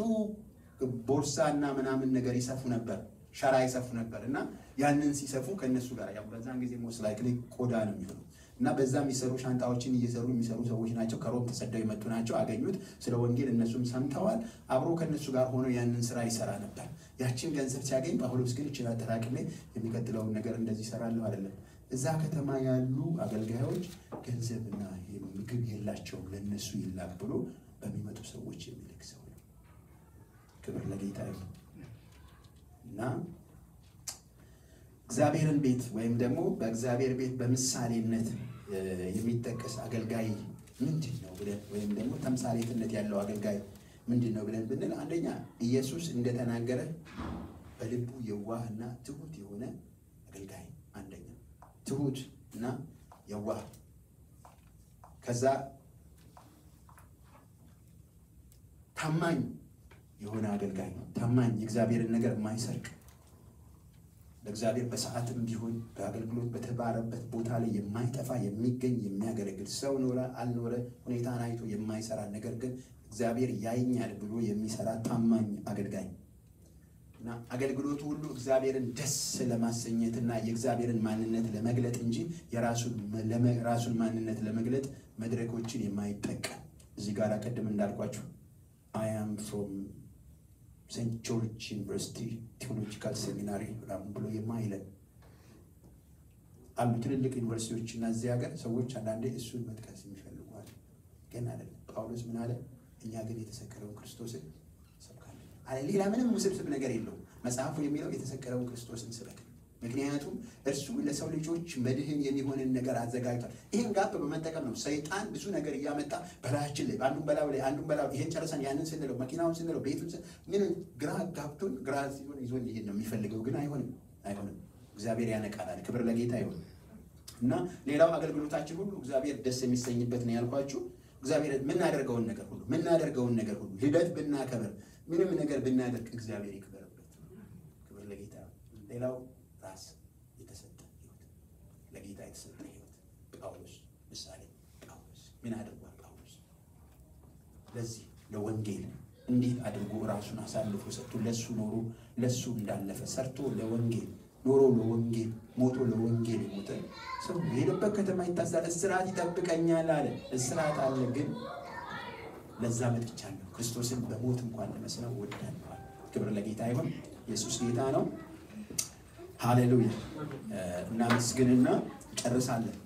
ቦርሳና ምናምን ነገር ይሰፉ ነበር፣ ሸራ ይሰፉ ነበር እና ያንን ሲሰፉ ከነሱ ጋር ያው በዛን ጊዜ ሞስት ላይክሊ ቆዳ ነው የሚሆነው እና በዛ የሚሰሩ ሻንጣዎችን እየሰሩ የሚሰሩ ሰዎች ናቸው። ከሮም ተሰደው የመጡ ናቸው። አገኙት፣ ስለ ወንጌል እነሱም ሰምተዋል። አብሮ ከነሱ ጋር ሆኖ ያንን ስራ ይሰራ ነበር። ያችን ገንዘብ ሲያገኝ ጳውሎስ ግን ይችላል ተራቅሜ የሚቀጥለውን ነገር እንደዚህ ይሰራለሁ አይደለም። እዛ ከተማ ያሉ አገልጋዮች ገንዘብና ምግብ የላቸውም፣ ለነሱ ይላክ ብሎ በሚመጡ ሰዎች የሚልክ ሰው ነው። ክብር ለጌታ ይሁን። እና እግዚአብሔርን ቤት ወይም ደግሞ በእግዚአብሔር ቤት በምሳሌነት የሚጠቀስ አገልጋይ ምንድን ነው ብለን ወይም ደግሞ ተምሳሌትነት ያለው አገልጋይ ምንድን ነው ብለን ብንል አንደኛ ኢየሱስ እንደተናገረ በልቡ የዋህና ትሁት የሆነ አገልጋይ አንደኛ ትሁት እና የዋህ፣ ከዛ ታማኝ የሆነ አገልጋይ ነው። ታማኝ የእግዚአብሔርን ነገር የማይሰርቅ ለእግዚአብሔር በሰዓትም ቢሆን በአገልግሎት በተባረበት ቦታ ላይ የማይጠፋ የሚገኝ የሚያገለግል ሰው ኖረ አልኖረ ሁኔታን አይቶ የማይሰራ ነገር ግን እግዚአብሔር ያይኛል ብሎ የሚሰራ ታማኝ አገልጋይ እና አገልግሎቱ ሁሉ እግዚአብሔርን ደስ ለማሰኘትና የእግዚአብሔርን ማንነት ለመግለጥ እንጂ የራሱን ማንነት ለመግለጥ መድረኮችን የማይጠቀም። እዚህ ጋር ቀደም እንዳልኳችሁ I am from ሴንት ጆርጅ ዩኒቨርሲቲ ቴዎሎጂካል ሴሚናሪ ብሎ የማይለን አሉ ትልልቅ ዩኒቨርሲቲዎች እና እዚህ ሀገር ሰዎች አንዳንዴ እሱን መጥቀስ የሚፈልጓል። ግን አይደለም። ጳውሎስ ምን አለ? እኛ ግን የተሰቀለውን ክርስቶስን ሰብካለን አለ። ሌላ ምንም ውስብስብ ነገር የለውም። መጽሐፉ የሚለው የተሰቀለውን ክርስቶስን ስበክ። ምክንያቱም እርሱ ለሰው ልጆች መድህን የሚሆንን ነገር አዘጋጅቷል። ይህን ጋፕ በመጠቀም ነው ሰይጣን ብዙ ነገር እያመጣ በላያችን ላይ አንዱን በላው ላይ አንዱን በላው ይሄን ጨርሰን ያንን ስንለው መኪናውን ስንለው ቤቱን ምን ግራ ጋብቶን ግራ ሲሆን ይዞን ይሄን ነው የሚፈልገው። ግን አይሆንም። እግዚአብሔር ያነቃናል። ክብር ለጌታ ይሁን። እና ሌላው አገልግሎታችን ሁሉ እግዚአብሔር ደስ የሚሰኝበት ነው ያልኳችሁ። እግዚአብሔር የምናደርገውን ነገር ሁሉ ልደት ብናከብር ምንም ነገር ብናደርግ እግዚአብሔር ይክበርበት። ክብር ለጌታ። ሌላው ራስ የተሰጠ ህይወት፣ ለጌታ የተሰጠ ህይወት። ጳውሎስ ምሳሌ ጳውሎስ ምን አድርጓል? ጳውሎስ ለዚህ ለወንጌል እንዴት አድርጎ ራሱን አሳልፎ ሰጥቶ ለሱ ኖሮ ለሱ እንዳለፈ ሰርቶ ለወንጌል ኖሮ ለወንጌል ሞቶ ለወንጌል የሞተ ሰው የሄደበት ከተማ ይታሰራል። እስራት ይጠብቀኛል አለ። እስራት አለ፣ ግን ለዛ መጥቻለሁ። ክርስቶስን በሞት እንኳን ለመስለው ወዳለሁ። ክብር ለጌታ ይሁን። ኢየሱስ ጌታ ነው። ሃሌሉያ። እናመስግንና ጨርሳለን።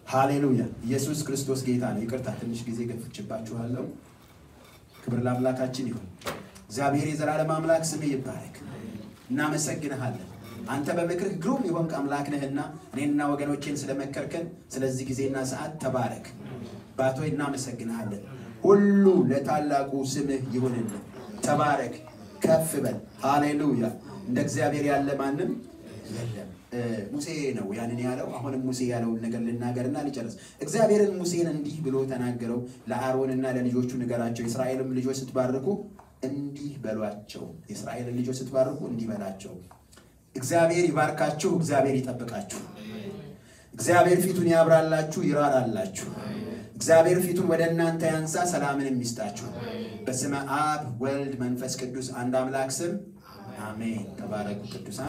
ሃሌሉያ። ኢየሱስ ክርስቶስ ጌታ ነው። ይቅርታ ትንሽ ጊዜ ገፍቼባችኋለሁ። ክብር ለአምላካችን ይሁን። እግዚአብሔር የዘላለም አምላክ ስምህ ይባረክ። እናመሰግንሃለን። አንተ በምክርህ ግሩም የሆንክ አምላክ ነህና እኔና ወገኖቼን ስለመከርከን ስለዚህ ጊዜና ሰዓት ተባረክ። ባቶይ እናመሰግንሃለን። ሁሉ ለታላቁ ስምህ ይሁንልን። ተባረክ፣ ከፍ በል። ሃሌሉያ። እንደ እግዚአብሔር ያለ ማንም የለም። ሙሴ ነው ያንን ያለው። አሁንም ሙሴ ያለውን ነገር ልናገርና ልጨርስ። እግዚአብሔርን ሙሴን እንዲህ ብሎ ተናገረው፣ ለአሮንና ለልጆቹ ንገራቸው፣ የእስራኤልም ልጆች ስትባርኩ እንዲህ በሏቸው። የእስራኤልን ልጆች ስትባርኩ እንዲህ በላቸው፣ እግዚአብሔር ይባርካችሁ፣ እግዚአብሔር ይጠብቃችሁ፣ እግዚአብሔር ፊቱን ያብራላችሁ፣ ይራራላችሁ፣ እግዚአብሔር ፊቱን ወደ እናንተ ያንሳ፣ ሰላምን ይስጣችሁ። በስመ አብ ወልድ መንፈስ ቅዱስ አንድ አምላክ ስም አሜን። ተባረኩ ቅዱሳን።